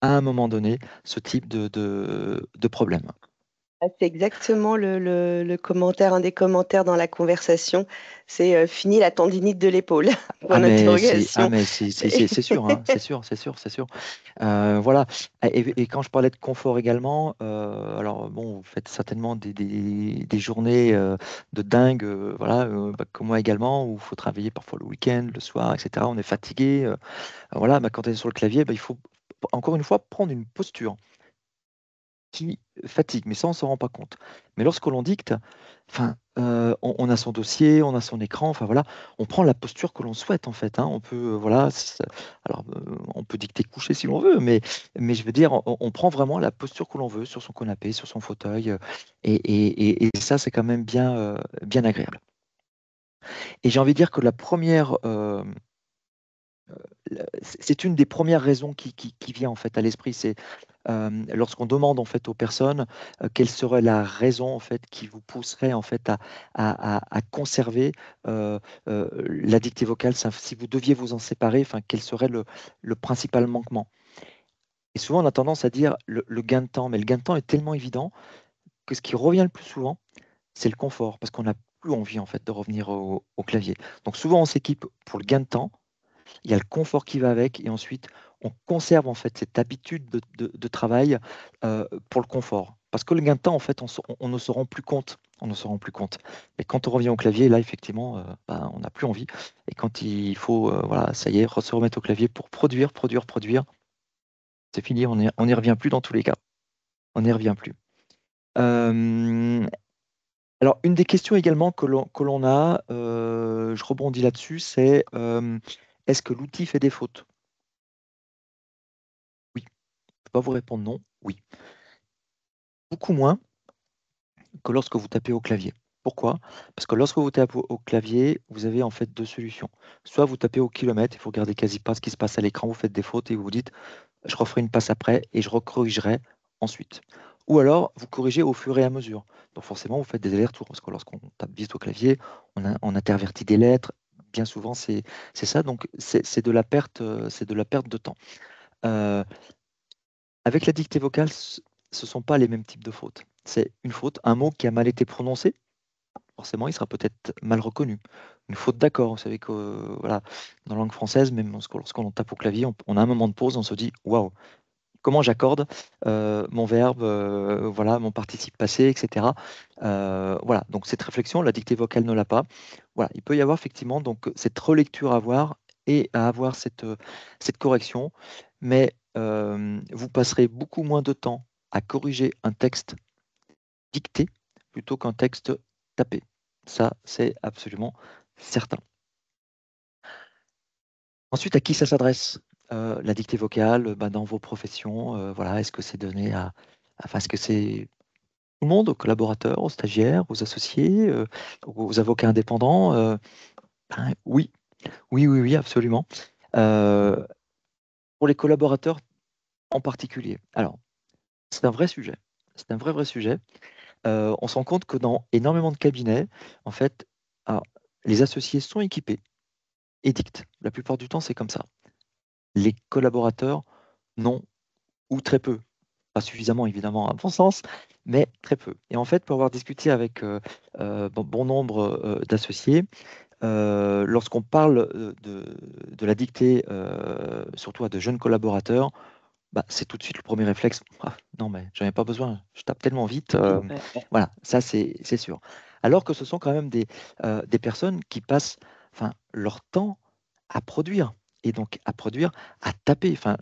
à un moment donné ce type de problème. ah, c'est exactement le commentaire, un des commentaires dans la conversation. C'est fini la tendinite de l'épaule. Point d'interrogation. C'est sûr, hein, c'est sûr, c'est sûr, c'est sûr. Voilà. Et quand je parlais de confort également, alors bon, vous faites certainement des journées de dingue, voilà, comme moi également, où il faut travailler parfois le week-end, le soir, etc. On est fatigué. Voilà, quand on est sur le clavier, il faut encore une fois prendre une posture qui fatigue, mais ça, on ne s'en rend pas compte. Mais lorsque l'on dicte, enfin, on a son dossier, on a son écran, enfin voilà, on prend la posture que l'on souhaite en fait. Hein. On peut, voilà, alors on peut dicter couché si l'on veut, mais je veux dire, on prend vraiment la posture que l'on veut sur son canapé, sur son fauteuil, et ça, c'est quand même bien agréable. Et j'ai envie de dire que c'est une des premières raisons qui vient en fait à l'esprit, c'est lorsqu'on demande en fait aux personnes quelle serait la raison en fait qui vous pousserait en fait à conserver la dictée vocale, si vous deviez vous en séparer, enfin quel serait le principal manquement. Et souvent on a tendance à dire le gain de temps, mais le gain de temps est tellement évident que ce qui revient le plus souvent, c'est le confort, parce qu'on n'a plus envie en fait de revenir au clavier. Donc souvent on s'équipe pour le gain de temps, il y a le confort qui va avec, et ensuite, on conserve en fait cette habitude de travail pour le confort. Parce que le gain de temps, en fait, on ne se rend plus compte. On ne se rend plus compte. Et quand on revient au clavier, là, effectivement, on n'a plus envie. Et quand il faut, voilà, ça y est, se remettre au clavier pour produire, produire, produire, c'est fini, on n'y revient plus dans tous les cas. On n'y revient plus. Euh, alors, une des questions également que l'on a, je rebondis là-dessus, c'est est-ce que l'outil fait des fautes? Oui. Je ne peux pas vous répondre non. Oui. Beaucoup moins que lorsque vous tapez au clavier. Pourquoi? Parce que lorsque vous tapez au clavier, vous avez en fait deux solutions. Soit vous tapez au kilomètre, il faut regarder quasi pas ce qui se passe à l'écran, vous faites des fautes et vous vous dites je referai une passe après et je recorrigerai ensuite. Ou alors vous corrigez au fur et à mesure. Donc forcément, vous faites des allers-retours parce que lorsqu'on tape vite au clavier, on intervertit des lettres. Bien souvent, c'est ça. Donc c'est de la perte, c'est de la perte de temps. Euh, Avec la dictée vocale, ce ne sont pas les mêmes types de fautes. C'est une faute, un mot qui a mal été prononcé, forcément, il sera peut-être mal reconnu. Une faute d'accord, vous savez que voilà, dans la langue française, même lorsqu'on tape au clavier, on a un moment de pause, on se dit waouh, comment j'accorde mon verbe, voilà, mon participe passé, etc. Voilà, donc cette réflexion, la dictée vocale ne l'a pas. Voilà, il peut y avoir effectivement donc cette relecture à avoir et à avoir cette correction, mais vous passerez beaucoup moins de temps à corriger un texte dicté plutôt qu'un texte tapé. Ça, c'est absolument certain. Ensuite, à qui ça s'adresse? La dictée vocale, bah, dans vos professions, voilà, est-ce que c'est donné enfin, est-ce que c'est tout le monde, aux collaborateurs, aux stagiaires, aux associés, aux avocats indépendants? Ben, oui, oui, oui, oui, absolument. Euh, pour les collaborateurs en particulier. Alors, c'est un vrai sujet. C'est un vrai, vrai sujet. On se rend compte que dans énormément de cabinets, en fait, alors, les associés sont équipés et dictent. La plupart du temps, c'est comme ça. Les collaborateurs, non, ou très peu. Pas suffisamment, évidemment, à mon sens, mais très peu. Et en fait, pour avoir discuté avec bon nombre d'associés, lorsqu'on parle de la dictée, surtout à de jeunes collaborateurs, bah, c'est tout de suite le premier réflexe. Ah, non, mais j'en ai pas besoin, je tape tellement vite. Voilà, ça c'est sûr. Alors que ce sont quand même des personnes qui passent enfin, leur temps à produire, et donc à produire, à taper. Enfin,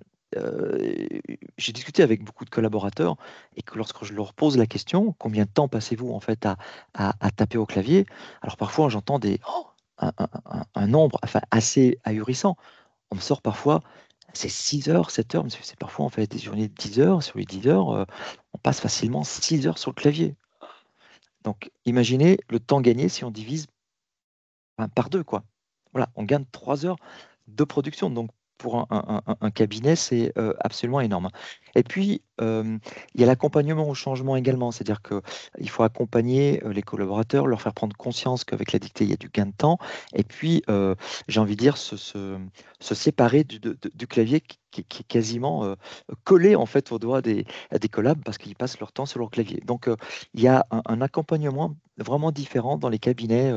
j'ai discuté avec beaucoup de collaborateurs et que lorsque je leur pose la question, combien de temps passez-vous en fait à taper au clavier? Alors parfois j'entends un nombre enfin, assez ahurissant. On me sort parfois, c'est 6 heures, 7 heures, mais c'est parfois on fait des journées de 10 heures. Sur les 10 heures, on passe facilement 6 heures sur le clavier. Donc imaginez le temps gagné si on divise enfin, par deux, quoi. Voilà, on gagne 3 heures de production. Donc, pour un cabinet, c'est absolument énorme. Et puis, il y a l'accompagnement au changement également. C'est-à-dire qu'il faut accompagner les collaborateurs, leur faire prendre conscience qu'avec la dictée, il y a du gain de temps. Et puis, j'ai envie de dire, se séparer du clavier qui est quasiment collé en fait aux doigts des collabs parce qu'ils passent leur temps sur leur clavier. Donc, il y a un accompagnement vraiment différent dans les cabinets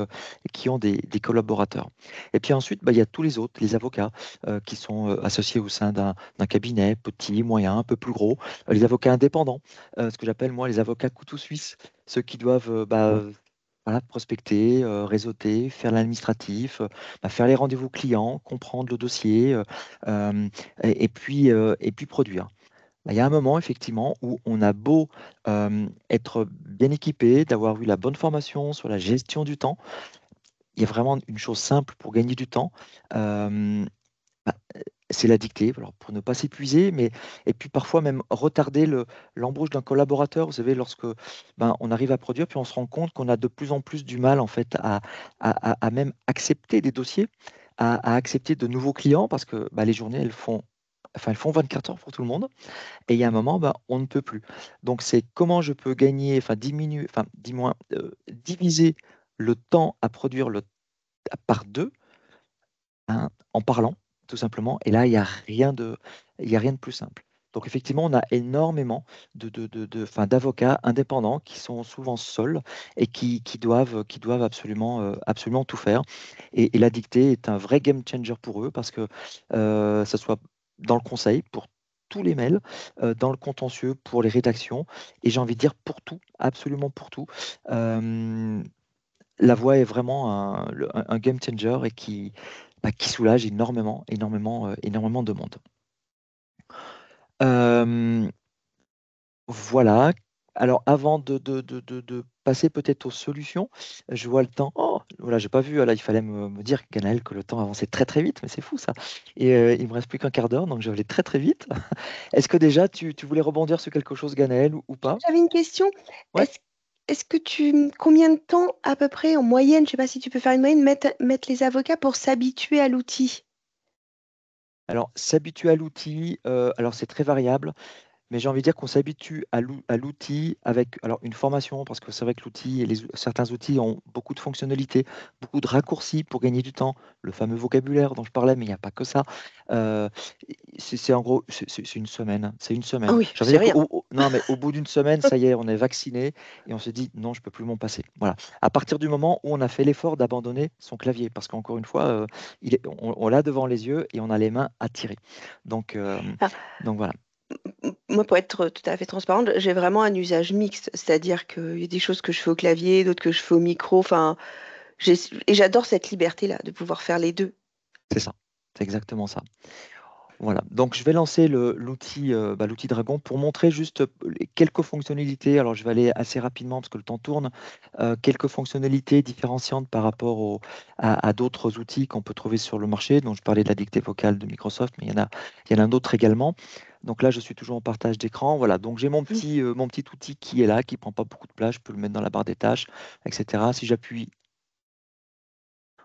qui ont des collaborateurs. Et puis ensuite, bah, il y a tous les autres, les avocats qui sont associés au sein d'un cabinet, petit, moyen, un peu plus gros, les avocats indépendants, ce que j'appelle moi les avocats couteau suisse, ceux qui doivent voilà, prospecter, réseauter, faire l'administratif, bah, faire les rendez-vous clients, comprendre le dossier, et puis produire. Bah, il y a un moment, effectivement, où on a beau être bien équipé, d'avoir eu la bonne formation sur la gestion du temps, il y a vraiment une chose simple pour gagner du temps, euh, bah, c'est la dictée, alors pour ne pas s'épuiser, mais et puis parfois même retarder l'embauche d'un collaborateur. Vous savez, lorsque ben, on arrive à produire, puis on se rend compte qu'on a de plus en plus du mal en fait à même accepter des dossiers, à accepter de nouveaux clients, parce que bah, les journées, enfin, elles font 24 heures pour tout le monde. Et il y a un moment, bah, on ne peut plus. Donc, c'est comment je peux gagner, enfin, diminuer, enfin, diviser le temps à produire par deux, hein, en parlant, tout simplement. Et là, il y a rien de plus simple. Donc, effectivement, on a énormément enfin, d'avocats indépendants qui sont souvent seuls et qui doivent absolument, absolument tout faire. Et la dictée est un vrai game changer pour eux parce que ça soit dans le conseil, pour tous les mails, dans le contentieux, pour les rédactions, et j'ai envie de dire pour tout, absolument pour tout. Euh, la voix est vraiment un game changer et qui soulage énormément, énormément, énormément de monde. Euh, voilà. Alors, avant de passer peut-être aux solutions, je vois le temps. Oh, voilà, j'ai pas vu. Là, il fallait me dire, Ganaël, que le temps avançait très très vite, mais c'est fou ça. Et il me reste plus qu'un quart d'heure, donc je vais aller très très vite. Est-ce que déjà tu voulais rebondir sur quelque chose, Ganaël, ou pas? J'avais une question. Ouais. Est-ce, combien de temps à peu près en moyenne, je sais pas si tu peux faire une moyenne, mettent les avocats pour s'habituer à l'outil? Alors, s'habituer à l'outil, alors c'est très variable. Mais j'ai envie de dire qu'on s'habitue à l'outil avec alors une formation, parce que c'est vrai que l'outil et certains outils ont beaucoup de fonctionnalités, beaucoup de raccourcis pour gagner du temps, le fameux vocabulaire dont je parlais, mais il n'y a pas que ça. Euh, c'est en gros, c'est une semaine. C'est une Ah semaine. oui, J'ai envie c'est de dire rien. non, mais au bout d'une semaine, ça y est, on est vacciné et on se dit non, je peux plus m'en passer. Voilà. À partir du moment où on a fait l'effort d'abandonner son clavier, parce qu'encore une fois, on l'a devant les yeux et on a les mains à tirer. Donc, euh, Ah, donc voilà. moi, pour être tout à fait transparente, j'ai vraiment un usage mixte, c'est-à-dire qu'il y a des choses que je fais au clavier, d'autres que je fais au micro. Enfin, j'ai- et j'adore cette liberté-là de pouvoir faire les deux. C'est ça. C'est exactement ça. Voilà, donc je vais lancer l'outil Dragon pour montrer juste les quelques fonctionnalités. Alors je vais aller assez rapidement parce que le temps tourne. Quelques fonctionnalités différenciantes par rapport à d'autres outils qu'on peut trouver sur le marché. Donc je parlais de la dictée vocale de Microsoft, mais il y en a d'autres également. Donc là, je suis toujours en partage d'écran. Voilà, donc j'ai Mm. mon petit outil qui est là, qui prend pas beaucoup de place. Je peux le mettre dans la barre des tâches, etc. Si j'appuie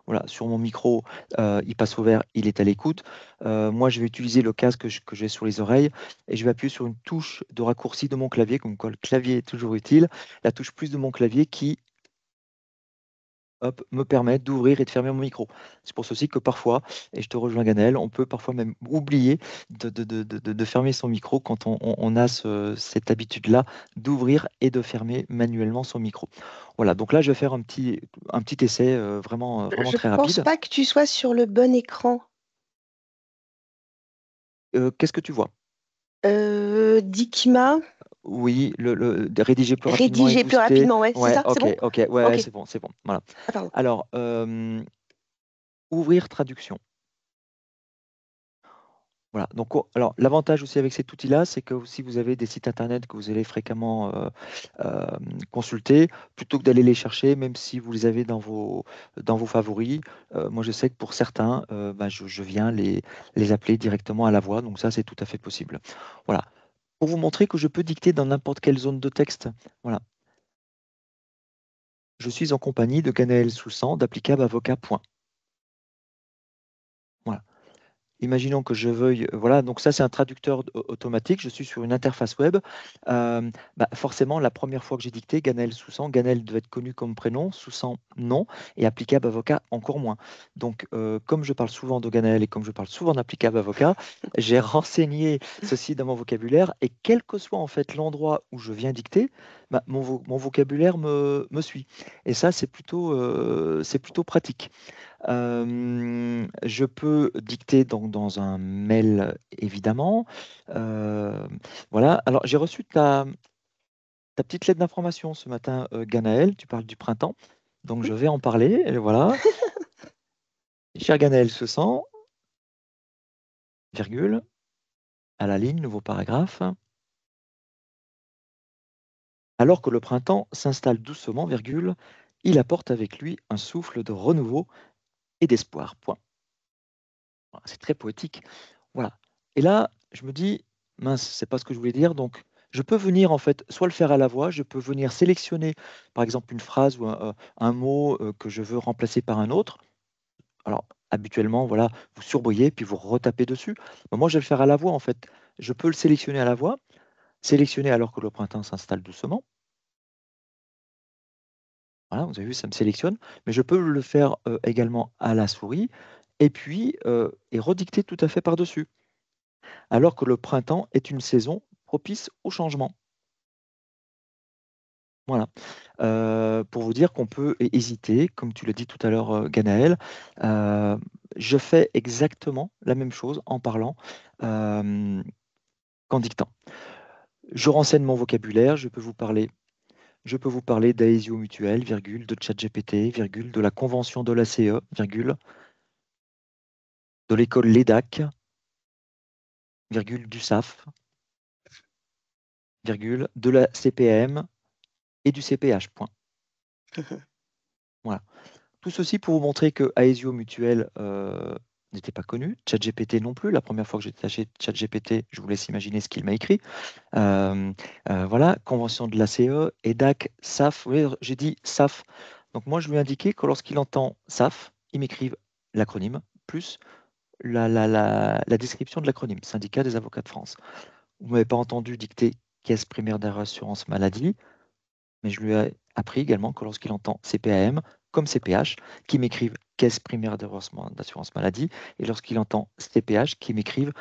voilà, sur mon micro, il passe au vert, il est à l'écoute. Moi, je vais utiliser le casque que j'ai sur les oreilles et je vais appuyer sur une touche de raccourci de mon clavier, comme quoi le clavier est toujours utile. La touche plus de mon clavier qui hop, me permet d'ouvrir et de fermer mon micro. C'est pour ceci que parfois, et je te rejoins Ganel, on peut parfois même oublier de fermer son micro quand on a cette habitude-là d'ouvrir et de fermer manuellement son micro. Voilà, donc là, je vais faire un petit essai vraiment Je très pense rapide. pas que tu sois sur le bon écran. Qu'est-ce que tu vois? Dikma, Oui, de rédiger plus rapidement et rédiger plus booster. rapidement, ouais, c'est Ouais, ça, c'est ok, bon? ok, ouais, Ok. c'est bon, voilà. Ah, pardon. Alors, ouvrir traduction. Voilà. Donc, alors, l'avantage aussi avec cet outil-là, c'est que si vous avez des sites internet que vous allez fréquemment euh, consulter, plutôt que d'aller les chercher, même si vous les avez dans vos favoris, moi je sais que pour certains, bah, je viens les appeler directement à la voix. Donc ça, c'est tout à fait possible. Voilà. Pour vous montrer que je peux dicter dans n'importe quelle zone de texte. Voilà. Je suis en compagnie de Ganaël Soussan d'Applicable Avocat. Voilà. Imaginons que je veuille, voilà, donc ça c'est un traducteur automatique, je suis sur une interface web. Bah, forcément, la première fois que j'ai dicté, Ganaël Soussan, Ganaël devait être connu comme prénom, Soussan non, et applicable avocat encore moins. Donc, comme je parle souvent de Ganaël et comme je parle souvent d'applicable avocat, j'ai renseigné ceci dans mon vocabulaire et quel que soit en fait l'endroit où je viens dicter, bah, mon vocabulaire me suit. Et ça, c'est plutôt pratique. Je peux dicter donc dans un mail, évidemment. Euh, voilà. Alors, j'ai reçu ta petite lettre d'information ce matin, Ganaël. Tu parles du printemps. Donc, je vais en parler. Et voilà. Cher Ganaël se sent, virgule, à la ligne, nouveau paragraphe. Alors que le printemps s'installe doucement, virgule, il apporte avec lui un souffle de renouveau et d'espoir. Point. Voilà, c'est très poétique. Voilà. Et là, je me dis, mince, c'est pas ce que je voulais dire. Donc, je peux venir en fait, soit le faire à la voix, je peux venir sélectionner, par exemple, une phrase ou un mot que je veux remplacer par un autre. Alors, habituellement, voilà, vous surbrillez puis vous retapez dessus. Mais moi, je vais le faire à la voix en fait. Je peux le sélectionner à la voix, sélectionner alors que le printemps s'installe doucement. Voilà, vous avez vu, ça me sélectionne. Mais je peux le faire également à la souris et puis et redicter tout à fait par-dessus. Alors que le printemps est une saison propice au changement. Voilà. Pour vous dire qu'on peut hésiter, comme tu l'as dit tout à l'heure, Ganaël, euh, je fais exactement la même chose en parlant euh, qu'en dictant. Je renseigne mon vocabulaire, je peux vous parler d'Aesio Mutuel, virgule, de ChatGPT, virgule, de la convention de l'ACE, virgule, de l'école LEDAC, virgule, du SAF, virgule, de la CPAM et du CPH, point. Voilà. Tout ceci pour vous montrer que Aesio Mutuel n'était pas connu, ChatGPT non plus. La première fois que j'ai tâché ChatGPT, je vous laisse imaginer ce qu'il m'a écrit. Voilà, convention de l'ACE, EDAC, SAF. Vous voyez, j'ai dit SAF. Donc moi, je lui ai indiqué que lorsqu'il entend SAF, il m'écrive l'acronyme plus la description de l'acronyme, Syndicat des avocats de France. Vous ne m'avez pas entendu dicter caisse primaire d'assurance maladie, mais je lui ai appris également que lorsqu'il entend CPAM comme CPH, qui m'écrivent caisse primaire d'assurance maladie, et lorsqu'il entend CPH, qui m'écrivent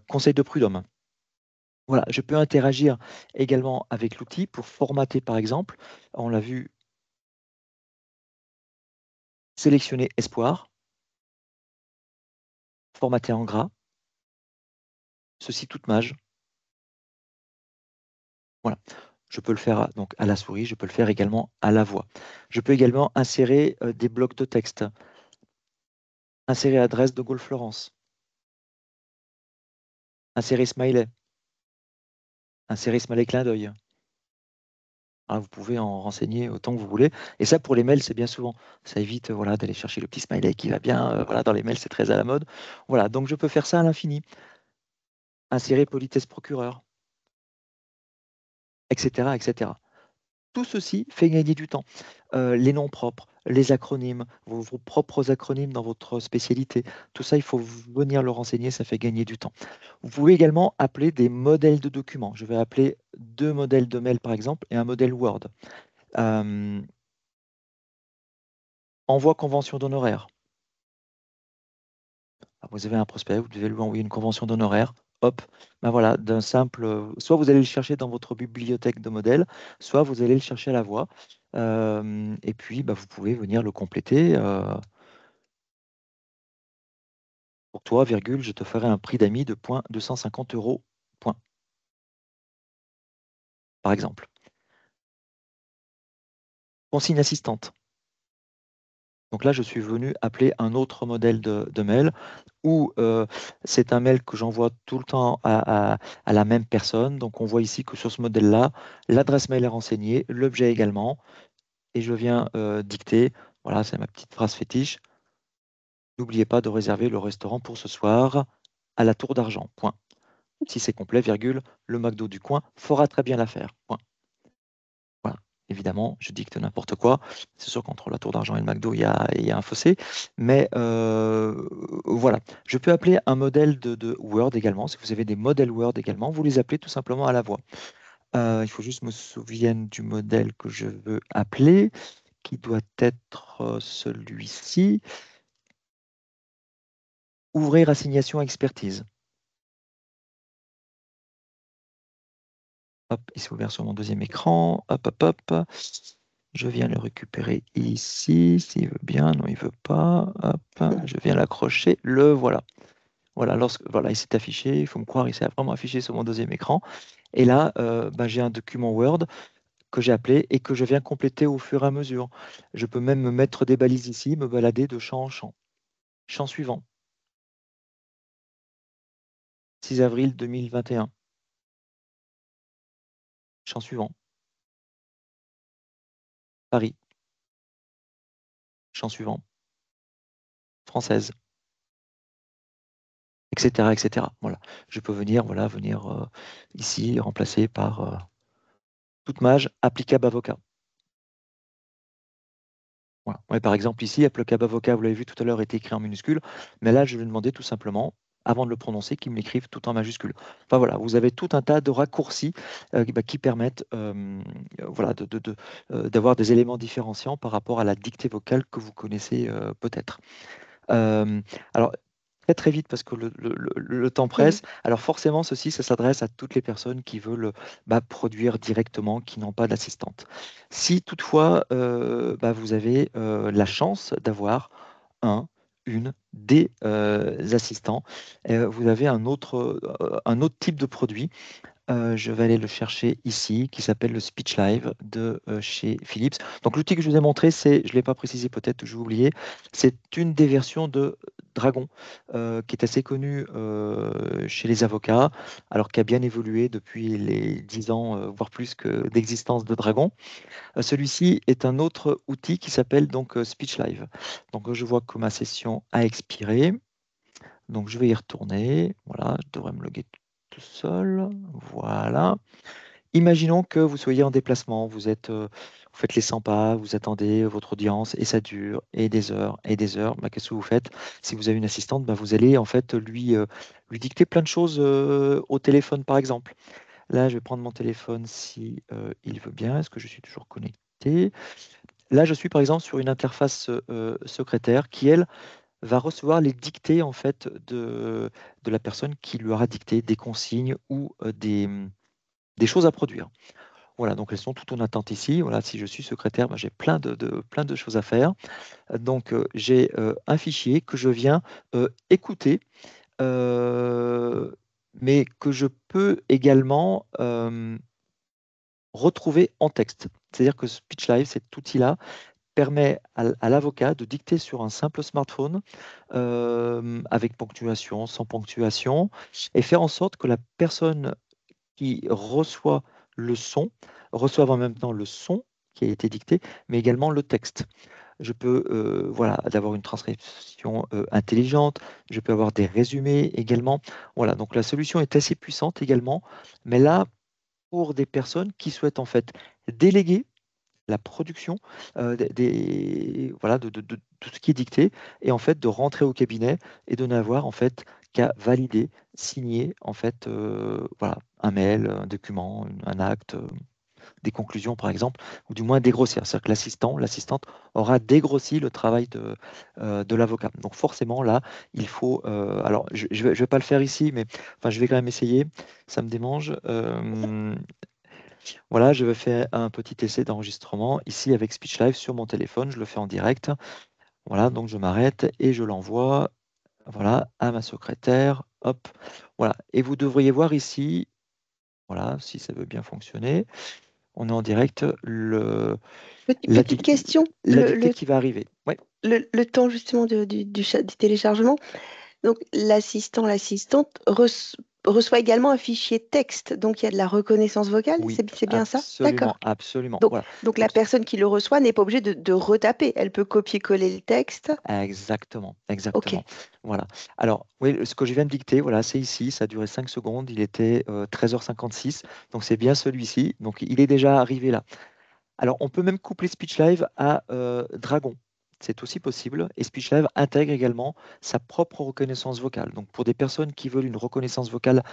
conseil de prud'homme. Voilà, je peux interagir également avec l'outil pour formater, par exemple, on l'a vu, sélectionner espoir, formater en gras, ceci toute mage. Voilà. Je peux le faire donc à la souris, je peux le faire également à la voix. Je peux également insérer des blocs de texte, insérer adresse de Gaulle Florence, insérer smiley, insérer smiley clin d'œil. Ah, vous pouvez en renseigner autant que vous voulez. Et ça, pour les mails, c'est bien souvent. Ça évite voilà, d'aller chercher le petit smiley qui va bien. Voilà, dans les mails, c'est très à la mode. Voilà, donc je peux faire ça à l'infini. Insérer politesse procureur, etc., etc. Tout ceci fait gagner du temps. Les noms propres, les acronymes, vos propres acronymes dans votre spécialité, tout ça, il faut venir le renseigner, ça fait gagner du temps. Vous pouvez également appeler des modèles de documents. Je vais appeler 2 modèles de mail, par exemple, et un modèle Word. Envoi convention d'honoraires. Vous avez un prospect, vous devez lui envoyer une convention d'honoraires. Hop, ben voilà, d'un simple. Soit vous allez le chercher dans votre bibliothèque de modèles, soit vous allez le chercher à la voix. Et puis, vous pouvez venir le compléter. Pour toi, virgule, je te ferai un prix d'amis de 250 €, point, par exemple. Consigne assistante. Donc là, je suis venu appeler un autre modèle de mail où c'est un mail que j'envoie tout le temps à la même personne. Donc on voit ici que sur ce modèle-là, l'adresse mail est renseignée, l'objet également, et je viens dicter, voilà, c'est ma petite phrase fétiche, n'oubliez pas de réserver le restaurant pour ce soir à la Tour d'Argent, point. Si c'est complet, virgule, le McDo du coin fera très bien l'affaire, point. Voilà. Évidemment, je dicte n'importe quoi. C'est sûr qu'entre la Tour d'Argent et le McDo, il y a un fossé. Mais voilà. Je peux appeler un modèle de Word également. Si vous avez des modèles Word également, vous les appelez tout simplement à la voix. Il faut juste me souvenir du modèle que je veux appeler, qui doit être celui-ci. Ouvrir assignation expertise. Hop, il s'est ouvert sur mon deuxième écran. Hop, hop, hop. Je viens le récupérer ici, s'il veut bien. Non, il veut pas. Hop, je viens l'accrocher. Le voilà. Voilà, voilà, il s'est affiché. Il faut me croire, il s'est vraiment affiché sur mon deuxième écran. Et là, j'ai un document Word que j'ai appelé et que je viens compléter au fur et à mesure. Je peux même me mettre des balises ici, me balader de champ en champ. Champ suivant. 6 avril 2021. Champ suivant. Paris. Champ suivant. Française. Etc., etc. Voilà. Je peux venir, ici, remplacer par toute mage applicable avocat. Voilà. Ouais, par exemple, ici, applicable avocat, vous l'avez vu tout à l'heure, était écrit en minuscule, mais là, je vais demander tout simplement, avant de le prononcer, qu'il me l'écrive tout en majuscule. Enfin voilà, vous avez tout un tas de raccourcis qui permettent d'avoir des éléments différenciants par rapport à la dictée vocale que vous connaissez peut-être. Alors, très très vite parce que le temps presse. Alors forcément, ceci, ça s'adresse à toutes les personnes qui veulent produire directement, qui n'ont pas d'assistante. Si toutefois, vous avez la chance d'avoir des assistants, vous avez un autre type de produit Je vais aller le chercher ici, qui s'appelle le Speech Live de chez Philips. Donc l'outil que je vous ai montré, je ne l'ai pas précisé peut-être, j'ai oublié, c'est une des versions de Dragon, qui est assez connue chez les avocats, alors qui a bien évolué depuis les 10 ans, voire plus que d'existence de Dragon. Celui-ci est un autre outil qui s'appelle donc Speech Live. Donc je vois que ma session a expiré. Donc je vais y retourner. Voilà, je devrais me loguer tout seul. Voilà. Imaginons que vous soyez en déplacement, vous faites les 100 pas, vous attendez votre audience et ça dure et des heures et des heures. Bah, qu'est-ce que vous faites? Si vous avez une assistante, bah, vous allez en fait lui dicter plein de choses au téléphone par exemple. Là, je vais prendre mon téléphone si il veut bien. Est-ce que je suis toujours connecté? Là, je suis par exemple sur une interface secrétaire qui, elle, va recevoir les dictées en fait de la personne qui lui aura dicté des consignes ou des choses à produire. Voilà, donc elles sont toutes en attente ici. Voilà, si je suis secrétaire, ben, j'ai plein de choses à faire. Donc j'ai un fichier que je viens écouter, euh, mais que je peux également retrouver en texte. C'est-à-dire que SpeechLive, cet outil-là, permet à l'avocat de dicter sur un simple smartphone avec ponctuation, sans ponctuation, et faire en sorte que la personne qui reçoit le son reçoive en même temps le son qui a été dicté, mais également le texte. Je peux voilà, avoir une transcription intelligente, je peux avoir des résumés également. Voilà, donc la solution est assez puissante également, mais là, pour des personnes qui souhaitent en fait déléguer la production voilà, de tout ce qui est dicté et en fait de rentrer au cabinet et de n'avoir en fait qu'à valider, signer en fait voilà, un mail, un document, un acte, des conclusions par exemple, ou du moins dégrossir. C'est-à-dire que l'assistante aura dégrossi le travail de l'avocat. Donc forcément là, il faut... alors je vais pas le faire ici, mais enfin, je vais quand même essayer. Ça me démange. Voilà, je vais faire un petit essai d'enregistrement ici avec SpeechLive sur mon téléphone. Je le fais en direct. Voilà, donc je m'arrête et je l'envoie voilà, à ma secrétaire. Hop, voilà. Et vous devriez voir ici, voilà, si ça veut bien fonctionner. On est en direct, la, Petite dic- question, la dictée qui va arriver. Oui, le temps justement du téléchargement. Donc l'assistante reçoit également un fichier texte, donc il y a de la reconnaissance vocale, oui, c'est bien ça? D'accord. absolument, absolument. Donc, Voilà. donc la Donc, personne qui le reçoit n'est pas obligée de retaper, elle peut copier-coller le texte. exactement, Ok. exactement. Voilà. Alors, oui, ce que je viens de dicter, voilà, c'est ici, ça a duré 5 secondes, il était 13h56, donc c'est bien celui-ci, donc il est déjà arrivé là. Alors, on peut même coupler SpeechLive à Dragon. C'est aussi possible. Et SpeechLive intègre également sa propre reconnaissance vocale. Donc, pour des personnes qui veulent une reconnaissance vocale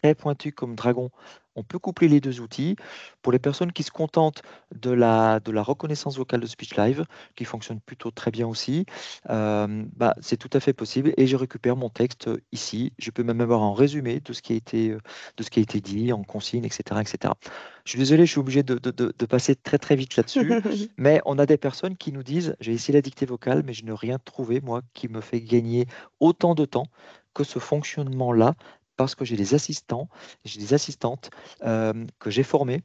très pointue comme Dragon, on peut coupler les deux outils. Pour les personnes qui se contentent de la reconnaissance vocale de SpeechLive, qui fonctionne plutôt très bien aussi, bah, c'est tout à fait possible. Et je récupère mon texte ici. Je peux même avoir un résumé de ce qui a été dit en consigne, etc., etc. Je suis désolé, je suis obligé de passer très très vite là-dessus, mais on a des personnes qui nous disent, j'ai essayé la dictée vocale, mais je n'ai rien trouvé, moi, qui me fait gagner autant de temps que ce fonctionnement-là, parce que j'ai des assistantes que j'ai formées,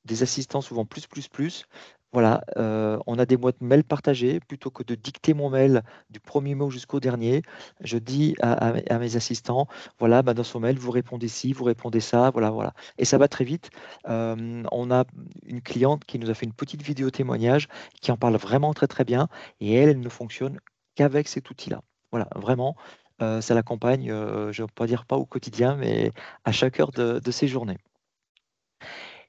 des assistants souvent plus, plus, plus. Voilà, on a des boîtes mail partagées. Plutôt que de dicter mon mail du premier mot jusqu'au dernier, je dis à mes assistants, voilà, bah, dans son mail, vous répondez ci, vous répondez ça, voilà, voilà. Et ça va très vite. On a une cliente qui nous a fait une petite vidéo témoignage qui en parle vraiment très, très bien. Et elle ne fonctionne qu'avec cet outil-là. Voilà, vraiment, ça l'accompagne, je ne vais pas dire pas au quotidien, mais à chaque heure de ses journées.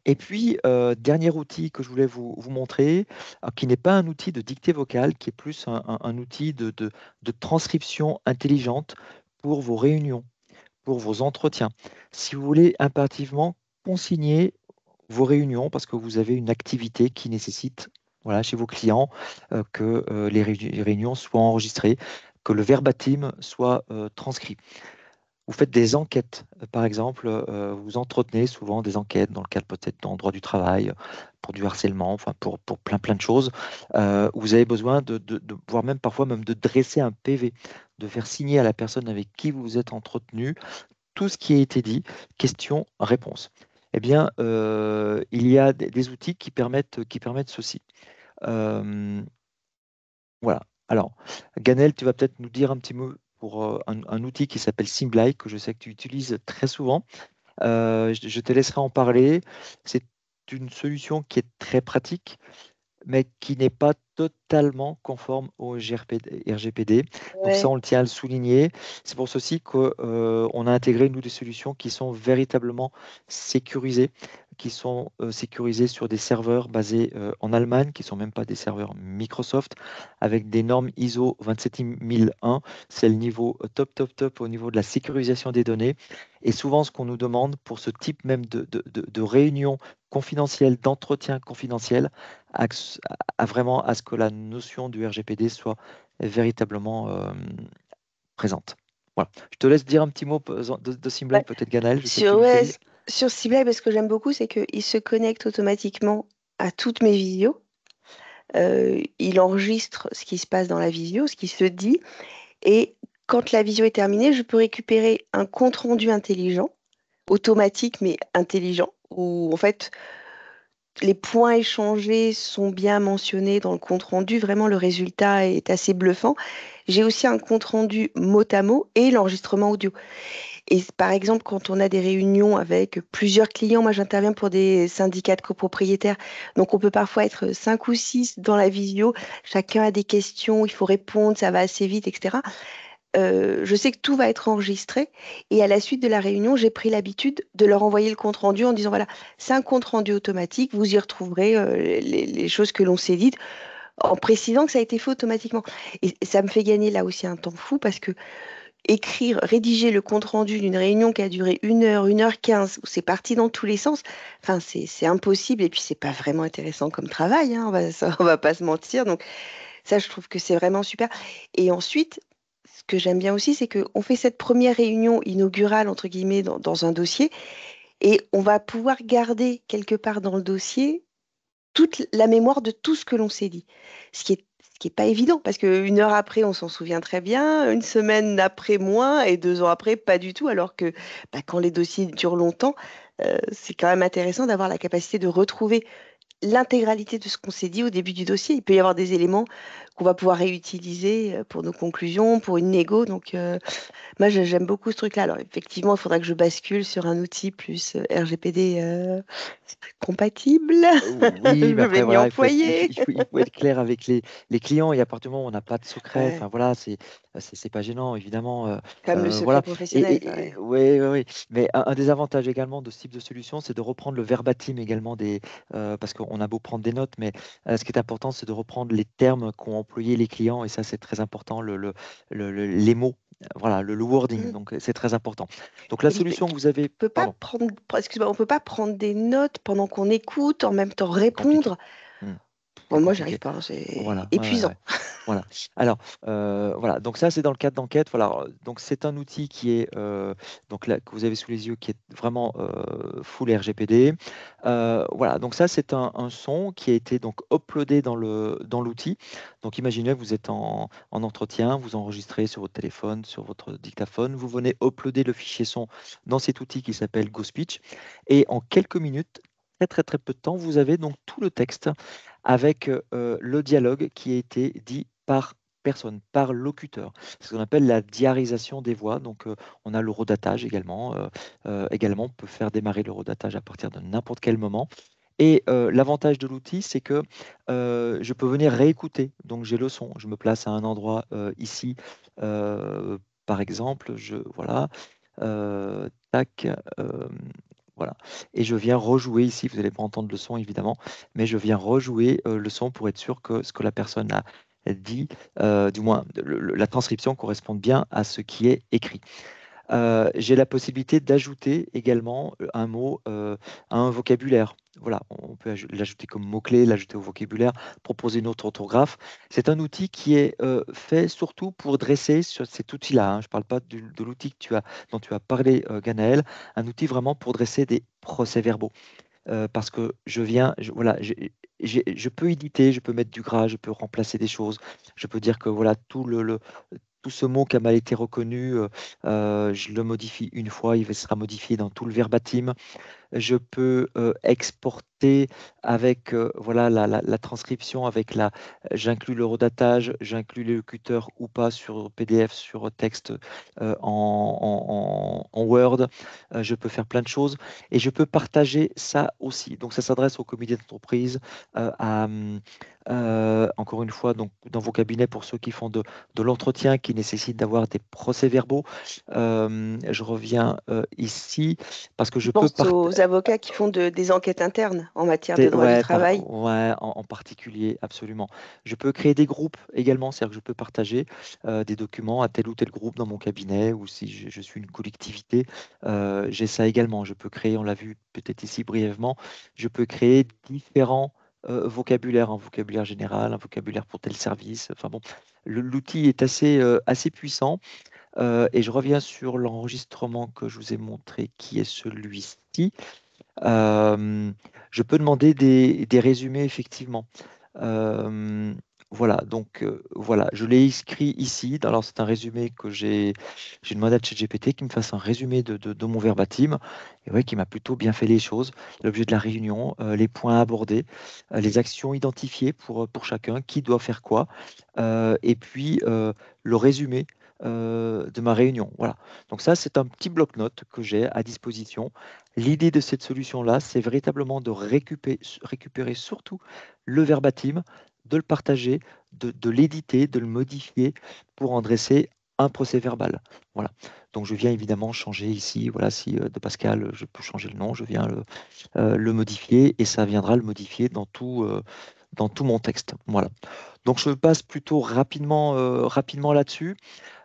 Et puis, dernier outil que je voulais vous montrer, qui n'est pas un outil de dictée vocale, qui est plus un outil de transcription intelligente pour vos réunions, pour vos entretiens. Si vous voulez impérativement consigner vos réunions parce que vous avez une activité qui nécessite, voilà, chez vos clients, que les réunions soient enregistrées, que le verbatim soit transcrit. Vous faites des enquêtes, par exemple, vous entretenez souvent des enquêtes dans le cadre peut-être dans le droit du travail, pour du harcèlement, enfin pour plein plein de choses. Vous avez besoin voire même parfois même de dresser un PV, de faire signer à la personne avec qui vous vous êtes entretenu tout ce qui a été dit, question-réponse. Eh bien, il y a des outils qui permettent ceci. Voilà. Alors, Ganel, tu vas peut-être nous dire un petit mot pour un outil qui s'appelle Simblai, que je sais que tu utilises très souvent. Je te laisserai en parler. C'est une solution qui est très pratique, mais qui n'est pas totalement conforme au RGPD. Donc ça, Ouais. on le tient à le souligner. C'est pour ceci qu'on a intégré, nous, des solutions qui sont véritablement sécurisées, qui sont sécurisées sur des serveurs basés en Allemagne, qui ne sont même pas des serveurs Microsoft, avec des normes ISO 27001. C'est le niveau top, top, top au niveau de la sécurisation des données. Et souvent, ce qu'on nous demande pour ce type même de réunion confidentielle, d'entretien confidentiel, à, vraiment à ce que la notion du RGPD soit véritablement présente. Voilà. Je te laisse dire un petit mot de Simblai, Ouais. peut-être Ganaël, je sais que tu Sur, ouais, l'utilises. sur Ciblai, ce que j'aime beaucoup, c'est qu'il se connecte automatiquement à toutes mes visios. Il enregistre ce qui se passe dans la visio, ce qui se dit. Et quand la visio est terminée, je peux récupérer un compte-rendu intelligent, automatique mais intelligent, où en fait les points échangés sont bien mentionnés dans le compte-rendu. Vraiment, le résultat est assez bluffant. J'ai aussi un compte-rendu mot à mot et l'enregistrement audio. Et par exemple, quand on a des réunions avec plusieurs clients, moi j'interviens pour des syndicats de copropriétaires, donc on peut parfois être cinq ou six dans la visio, chacun a des questions, il faut répondre, ça va assez vite, etc. Je sais que tout va être enregistré et à la suite de la réunion, j'ai pris l'habitude de leur envoyer le compte-rendu en disant, voilà, c'est un compte-rendu automatique, vous y retrouverez les choses que l'on s'est dites, en précisant que ça a été fait automatiquement. Et ça me fait gagner là aussi un temps fou parce que écrire, rédiger le compte-rendu d'une réunion qui a duré 1 heure où c'est parti dans tous les sens, enfin, c'est impossible et puis c'est pas vraiment intéressant comme travail, hein, on va pas se mentir. Donc ça, je trouve que c'est vraiment super. Et ensuite, ce que j'aime bien aussi, c'est qu'on fait cette première réunion inaugurale, entre guillemets, dans un dossier et on va pouvoir garder quelque part dans le dossier toute la mémoire de tout ce que l'on s'est dit. Ce qui est pas évident, parce qu'une heure après, on s'en souvient très bien, une semaine après, moins, et 2 ans après, pas du tout, alors que bah, quand les dossiers durent longtemps, c'est quand même intéressant d'avoir la capacité de retrouver l'intégralité de ce qu'on s'est dit au début du dossier. Il peut y avoir des éléments qu'on va pouvoir réutiliser pour nos conclusions, pour une négo. Donc, moi, j'aime beaucoup ce truc-là. Alors, effectivement, il faudra que je bascule sur un outil plus RGPD compatible. Oui, mais Je vais après, m'y voilà, il faut être, il faut, employer. il faut- il faut être clair avec les clients et à partir du moment où on n'a pas de secret, enfin Ouais, voilà, c'est pas gênant, évidemment. comme le secret Voilà. professionnel, quoi, ouais. Ouais, ouais, ouais. Mais un des avantages également de ce type de solution, c'est de reprendre le verbatim également parce qu'on a beau prendre des notes, mais ce qui est important, c'est de reprendre les termes qu'ont employés les clients et ça, c'est très important, les mots. Voilà, le wording, Mm. donc c'est très important. Donc la Et puis, solution que vous avez, on peut pas pardon, prendre, excuse-moi, on peut pas prendre des notes pendant qu'on écoute, en même temps compliqué. répondre. Hmm, c'est Bon, moi, j'arrive compliqué. pas, hein, c'est Voilà, ouais, ouais, épuisant. ouais. Voilà. Alors, voilà. Donc ça, c'est dans le cadre d'enquête. Voilà. Donc c'est un outil qui est donc là que vous avez sous les yeux, qui est vraiment full RGPD. Voilà. Donc ça, c'est un son qui a été donc uploadé dans l'outil. Donc imaginez, vous êtes en entretien, vous enregistrez sur votre téléphone, sur votre dictaphone, vous venez uploader le fichier son dans cet outil qui s'appelle GoSpeech, et en quelques minutes, très très très peu de temps, vous avez donc tout le texte avec le dialogue qui a été dit par personne, par locuteur. C'est ce qu'on appelle la diarisation des voix. Donc, on a l'horodatage également. Également, on peut faire démarrer l'horodatage à partir de n'importe quel moment. Et l'avantage de l'outil, c'est que je peux venir réécouter. Donc, j'ai le son. Je me place à un endroit ici, par exemple. Voilà. Tac. Voilà. Et je viens rejouer ici, vous n'allez pas entendre le son évidemment, mais je viens rejouer le son pour être sûr que ce que la personne a dit, du moins la transcription corresponde bien à ce qui est écrit. J'ai la possibilité d'ajouter également un mot à un vocabulaire. Voilà, on peut l'ajouter comme mot-clé, l'ajouter au vocabulaire, proposer une autre orthographe. C'est un outil qui est fait surtout pour dresser sur cet outil-là, hein. Je ne parle pas de l'outil dont tu as parlé, Ganaël, un outil vraiment pour dresser des procès-verbaux. Parce que voilà, je peux éditer, je peux mettre du gras, je peux remplacer des choses, je peux dire que voilà, tout ce mot qui a mal été reconnu, je le modifie une fois, il sera modifié dans tout le verbatim. Je peux exporter avec voilà, la transcription, j'inclus le redatage, j'inclus les locuteurs ou pas sur PDF, sur texte en Word. Je peux faire plein de choses et je peux partager ça aussi. Donc ça s'adresse au comité d'entreprise, encore une fois, donc, dans vos cabinets pour ceux qui font de l'entretien, qui nécessitent d'avoir des procès-verbaux. Je reviens ici parce que Je je peux pense partager. aux avocats qui font des enquêtes internes en matière de droit du Ouais, travail. ouais, en particulier, absolument. Je peux créer des groupes également, c'est-à-dire que je peux partager des documents à tel ou tel groupe dans mon cabinet, ou si je suis une collectivité, j'ai ça également. Je peux créer, on l'a vu peut-être ici brièvement, je peux créer différents vocabulaires, un vocabulaire général, un vocabulaire pour tel service. Enfin bon, l'outil est assez puissant. Et je reviens sur l'enregistrement que je vous ai montré, qui est celui-ci. Euh, je peux demander des résumés, effectivement. Euh, voilà, donc voilà, je l'ai écrit ici. Alors, c'est un résumé que j'ai demandé à ChatGPT qui me fasse un résumé de mon verbatim, et ouais, qui m'a plutôt bien fait les choses. L'objet de la réunion, les points abordés, les actions identifiées pour chacun, qui doit faire quoi, et puis le résumé de ma réunion. Voilà. Donc ça, c'est un petit bloc-notes que j'ai à disposition. L'idée de cette solution-là, c'est véritablement de récupérer surtout le verbatim, de le partager, de l'éditer, de le modifier pour en dresser un procès verbal. Voilà. Donc je viens évidemment changer ici, voilà, si de Pascal, je peux changer le nom, je viens le modifier et ça viendra le modifier dans tout mon texte. Voilà. Donc je passe plutôt rapidement là-dessus.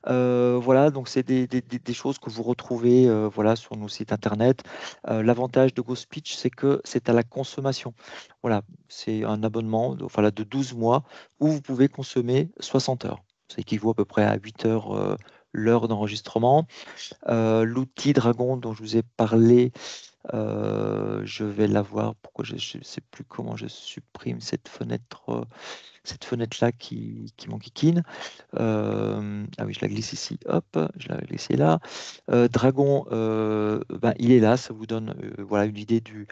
Voilà, donc c'est des choses que vous retrouvez voilà, sur nos sites internet. L'avantage de GoSpeech, c'est que c'est à la consommation. Voilà, c'est un abonnement voilà, de 12 mois où vous pouvez consommer 60 heures. Ça équivaut à peu près à 8 heures l'heure d'enregistrement. L'outil Dragon dont je vous ai parlé, je vais l'avoir. Pourquoi je ne sais plus comment je supprime cette fenêtre-là qui m'enquiquine. Ah oui, je la glisse ici, hop, je la glisse là. Dragon, ben, il est là, ça vous donne voilà, une idée du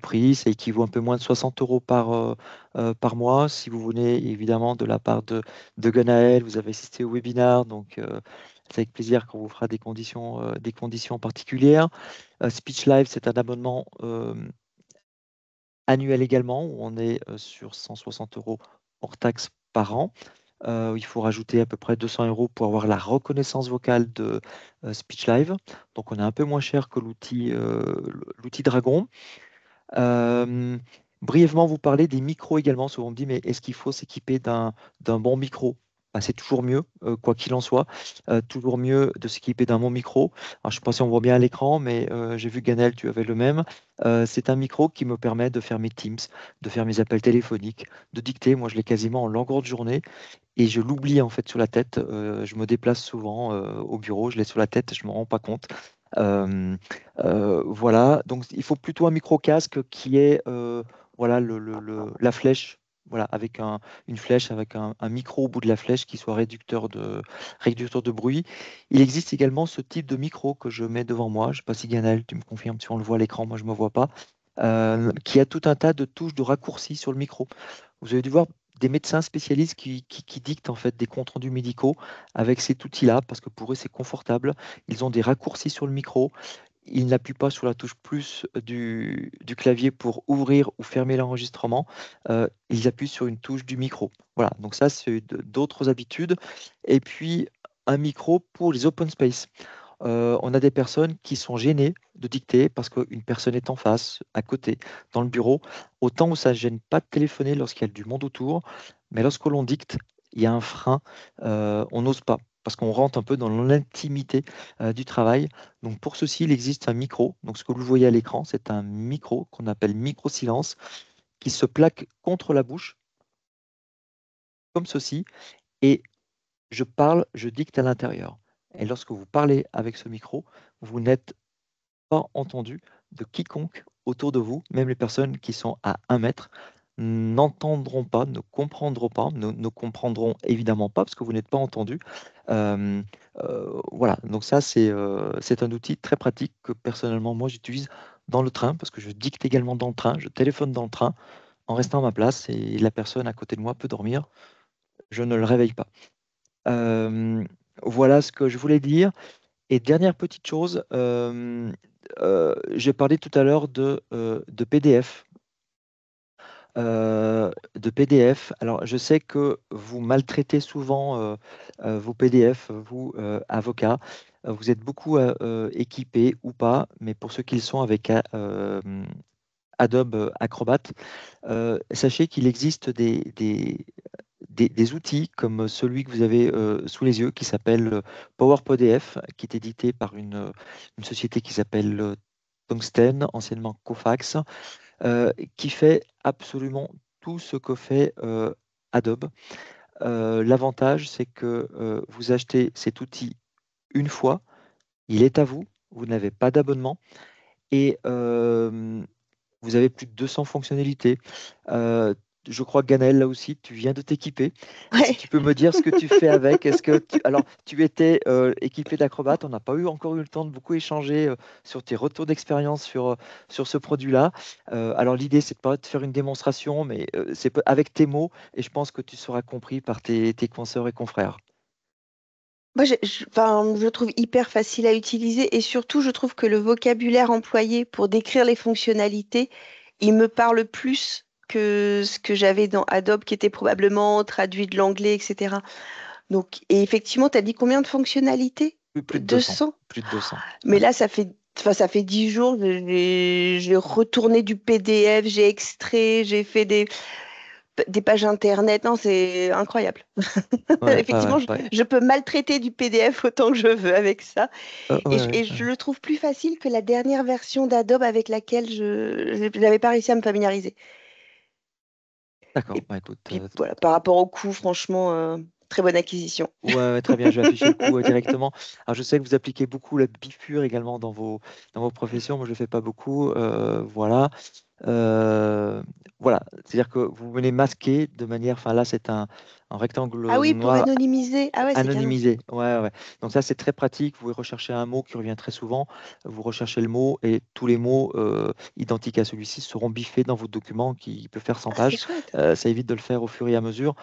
prix. Ça équivaut à un peu moins de 60 euros par mois. Si vous venez évidemment de la part de Ganaël, vous avez assisté au webinaire, donc c'est avec plaisir qu'on vous fera des conditions particulières. Speech Live, c'est un abonnement annuel également, où on est sur 160 euros hors taxe par an. Il faut rajouter à peu près 200 euros pour avoir la reconnaissance vocale de Speech Live. Donc on est un peu moins cher que l'outil Dragon. Euh, Brièvement, vous parlez des micros également. Souvent on me dit, mais est-ce qu'il faut s'équiper d'un bon micro? Bah, c'est toujours mieux, quoi qu'il en soit. Toujours mieux de s'équiper d'un bon micro. Alors, je ne sais pas si on voit bien à l'écran, mais j'ai vu Ganel, tu avais le même. C'est un micro qui me permet de faire mes Teams, de faire mes appels téléphoniques, de dicter. Moi, je l'ai quasiment en longueur de journée et je l'oublie en fait sur la tête. Je me déplace souvent au bureau, je l'ai sur la tête, je ne me rends pas compte. Euh, voilà, donc il faut plutôt un micro-casque qui est voilà, la flèche, voilà, avec une flèche, avec un micro au bout de la flèche qui soit réducteur de bruit. Il existe également ce type de micro que je mets devant moi. Je ne sais pas si Ganel, tu me confirmes si on le voit à l'écran, moi je ne me vois pas, qui a tout un tas de touches de raccourcis sur le micro. Vous avez dû voir des médecins spécialistes qui dictent en fait des comptes rendus médicaux avec cet outil-là parce que pour eux c'est confortable. Ils ont des raccourcis sur le micro. Ils n'appuient pas sur la touche plus du clavier pour ouvrir ou fermer l'enregistrement. Ils appuient sur une touche du micro. Voilà, donc ça c'est d'autres habitudes. Et puis un micro pour les open space. On a des personnes qui sont gênées de dicter parce qu'une personne est en face, à côté, dans le bureau. Autant où ça ne gêne pas de téléphoner lorsqu'il y a du monde autour, mais lorsque l'on dicte, il y a un frein, on n'ose pas parce qu'on rentre un peu dans l'intimité du travail. Donc pour ceci, il existe un micro. Donc ce que vous voyez à l'écran, c'est un micro qu'on appelle micro-silence qui se plaque contre la bouche, comme ceci, et je parle, je dicte à l'intérieur. Et lorsque vous parlez avec ce micro, vous n'êtes pas entendu de quiconque autour de vous, même les personnes qui sont à 1 mètre, n'entendront pas, ne comprendront pas, ne comprendront évidemment pas parce que vous n'êtes pas entendu. Euh, voilà, donc ça c'est un outil très pratique que personnellement moi j'utilise dans le train parce que je dicte également dans le train, je téléphone dans le train en restant à ma place et la personne à côté de moi peut dormir, je ne le réveille pas. Euh, voilà ce que je voulais dire. Et dernière petite chose, j'ai parlé tout à l'heure de PDF. De PDF. Alors, je sais que vous maltraitez souvent vos PDF, vous, avocats. Vous êtes beaucoup équipés ou pas, mais pour ceux qui le sont avec Adobe Acrobat, sachez qu'il existe des outils comme celui que vous avez sous les yeux qui s'appelle PowerPDF, qui est édité par une société qui s'appelle Tungsten, anciennement Cofax, qui fait absolument tout ce que fait Adobe. L'avantage, c'est que vous achetez cet outil une fois, il est à vous, vous n'avez pas d'abonnement et vous avez plus de 200 fonctionnalités. Euh, je crois que Ganaël, là aussi, tu viens de t'équiper. Si Ouais. tu peux me dire ce que tu fais avec, alors, tu étais équipé d'Acrobat, on n'a pas encore eu le temps de beaucoup échanger sur tes retours d'expérience sur ce produit-là. Alors, l'idée, c'est pas de faire une démonstration, mais avec tes mots, et je pense que tu seras compris par tes consoeurs et confrères. Moi, enfin, je le trouve hyper facile à utiliser et surtout, je trouve que le vocabulaire employé pour décrire les fonctionnalités, il me parle plus que ce que j'avais dans Adobe, qui était probablement traduit de l'anglais, etc. Donc, et effectivement, tu as dit combien de fonctionnalités? Plus de 200. 200. Plus de 200. Mais Ouais. là, enfin, ça fait 10 jours, j'ai retourné du PDF, j'ai extrait, j'ai fait des pages internet. Non, c'est incroyable. Ouais, ouais, ouais, Effectivement, ouais. je peux maltraiter du PDF autant que je veux avec ça. Et Ouais, ouais, je ouais. le trouve plus facile que la dernière version d'Adobe avec laquelle je n'avais pas réussi à me familiariser. D'accord, Et bah, écoute, puis voilà, par rapport au coût, franchement, très bonne acquisition. ouais, ouais, très bien, je vais afficher le coût directement. Alors, je sais que vous appliquez beaucoup la bifure également dans vos professions. Moi, je ne le fais pas beaucoup. Voilà. Euh, voilà. C'est-à-dire que vous venez masquer de manière. Enfin, là, c'est un Ah rectangle oui, pour noir anonymiser. Ah ouais, c'est canon. anonymisé. Ouais, ouais. Donc, ça, c'est très pratique. Vous pouvez rechercher un mot qui revient très souvent. Vous recherchez le mot et tous les mots identiques à celui-ci seront biffés dans votre document qui peut faire 100 Ah, c'est pages. chouette. Ça évite de le faire au fur et à mesure.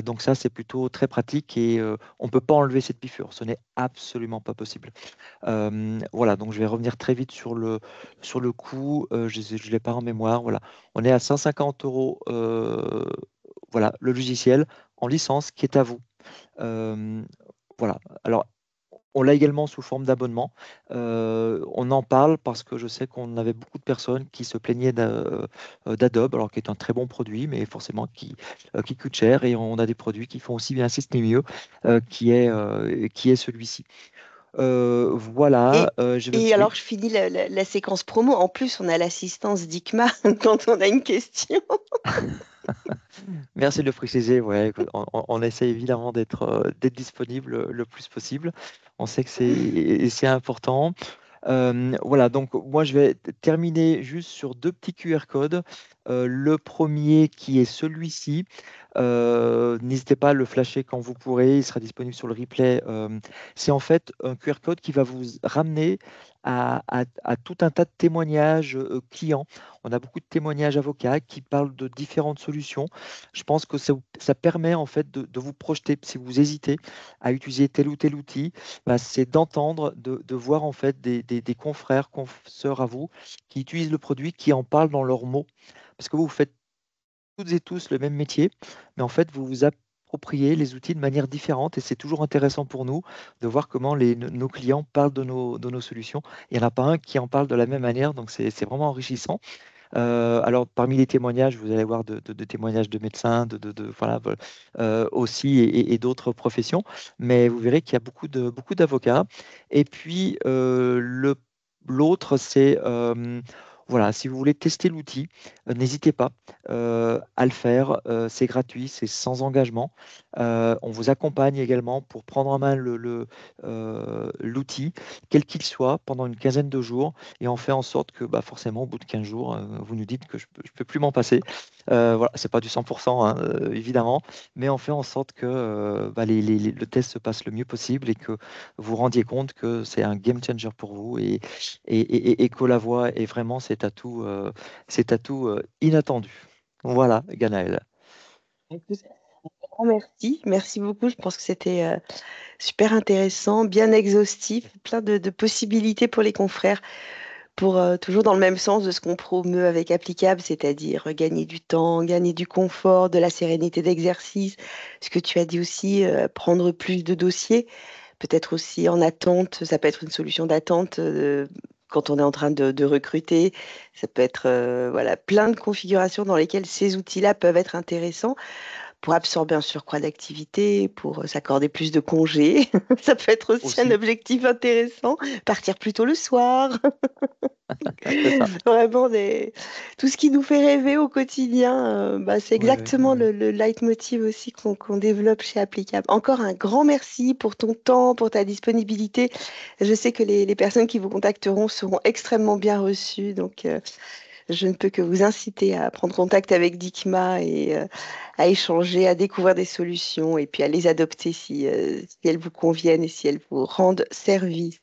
Donc, ça, c'est plutôt très pratique et on ne peut pas enlever cette biffure. Ce n'est absolument pas possible. Voilà, donc je vais revenir très vite sur le coût. Je ne l'ai pas en mémoire. Voilà. On est à 150 euros. Voilà, le logiciel en licence qui est à vous. Euh, voilà. Alors, on l'a également sous forme d'abonnement. On en parle parce que je sais qu'on avait beaucoup de personnes qui se plaignaient d'Adobe, alors qui est un très bon produit, mais forcément qui coûte cher. Et on a des produits qui font aussi bien, si ce n'est mieux, qui est celui-ci. Voilà, Et, oui. alors, je finis la séquence promo. En plus, on a l'assistance d'ICMA quand on a une question. Merci de le préciser. Ouais, écoute, on essaie évidemment d'être disponible le plus possible. On sait que c'est important. Voilà, donc moi je vais terminer juste sur deux petits QR codes. Le premier qui est celui-ci. N'hésitez pas à le flasher quand vous pourrez, il sera disponible sur le replay. C'est en fait un QR code qui va vous ramener à tout un tas de témoignages clients. On a beaucoup de témoignages avocats qui parlent de différentes solutions. Je pense que ça permet en fait de vous projeter. Si vous hésitez à utiliser tel ou tel outil, bah, c'est d'entendre, de voir en fait des confrères, consoeurs à vous qui utilisent le produit, qui en parlent dans leurs mots. Parce que vous faites toutes et tous le même métier, mais en fait, vous vous appropriez les outils de manière différente et c'est toujours intéressant pour nous de voir comment nos clients parlent de nos solutions. Il n'y en a pas un qui en parle de la même manière, donc c'est vraiment enrichissant. Alors, parmi les témoignages, vous allez voir de témoignages de médecins, voilà, aussi et d'autres professions, mais vous verrez qu'il y a beaucoup d'avocats. Et puis, l'autre, c'est Voilà, si vous voulez tester l'outil, n'hésitez pas à le faire. C'est gratuit, c'est sans engagement. On vous accompagne également pour prendre en main l'outil, quel qu'il soit, pendant une quinzaine de jours. Et on fait en sorte que bah, forcément, au bout de 15 jours, vous nous dites que je peux plus m'en passer. Voilà, c'est pas du 100%, hein, évidemment, mais on fait en sorte que bah, le test se passe le mieux possible et que vous vous rendiez compte que c'est un game changer pour vous et que la voix est vraiment cet atout inattendu. Voilà, Ganaël. Écoute, un grand merci. Merci beaucoup. Je pense que c'était super intéressant, bien exhaustif, plein de possibilités pour les confrères, pour toujours dans le même sens de ce qu'on promeut avec Applicable, c'est-à-dire gagner du temps, gagner du confort, de la sérénité d'exercice. Ce que tu as dit aussi, prendre plus de dossiers, peut-être aussi en attente, ça peut être une solution d'attente. Quand on est en train de recruter, ça peut être voilà, plein de configurations dans lesquelles ces outils-là peuvent être intéressants pour absorber un surcroît d'activité, pour s'accorder plus de congés. Ça peut être aussi un Aussi, objectif intéressant, partir plus tôt le soir. c'est ça. Vraiment, tout ce qui nous fait rêver au quotidien, bah, c'est Ouais, ouais, exactement ouais. le leitmotiv aussi qu'on développe chez Applicable. Encore un grand merci pour ton temps, pour ta disponibilité. Je sais que les personnes qui vous contacteront seront extrêmement bien reçues. Donc, je ne peux que vous inciter à prendre contact avec Dikma et à échanger, à découvrir des solutions et puis à les adopter si elles vous conviennent et si elles vous rendent service.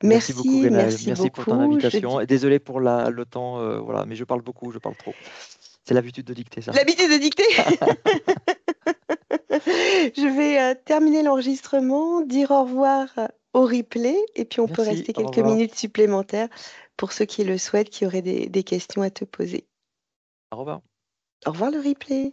Merci beaucoup, Merci, Ganaël. merci Merci pour ton beaucoup. invitation. Et désolé pour le temps, voilà, mais je parle beaucoup, je parle trop. C'est l'habitude de dicter ça. L'habitude de dicter. Je vais terminer l'enregistrement, dire au revoir au replay et puis on peut Merci, rester au quelques revoir. minutes supplémentaires pour ceux qui le souhaitent, qui auraient des questions à te poser. Au revoir. Au revoir le replay.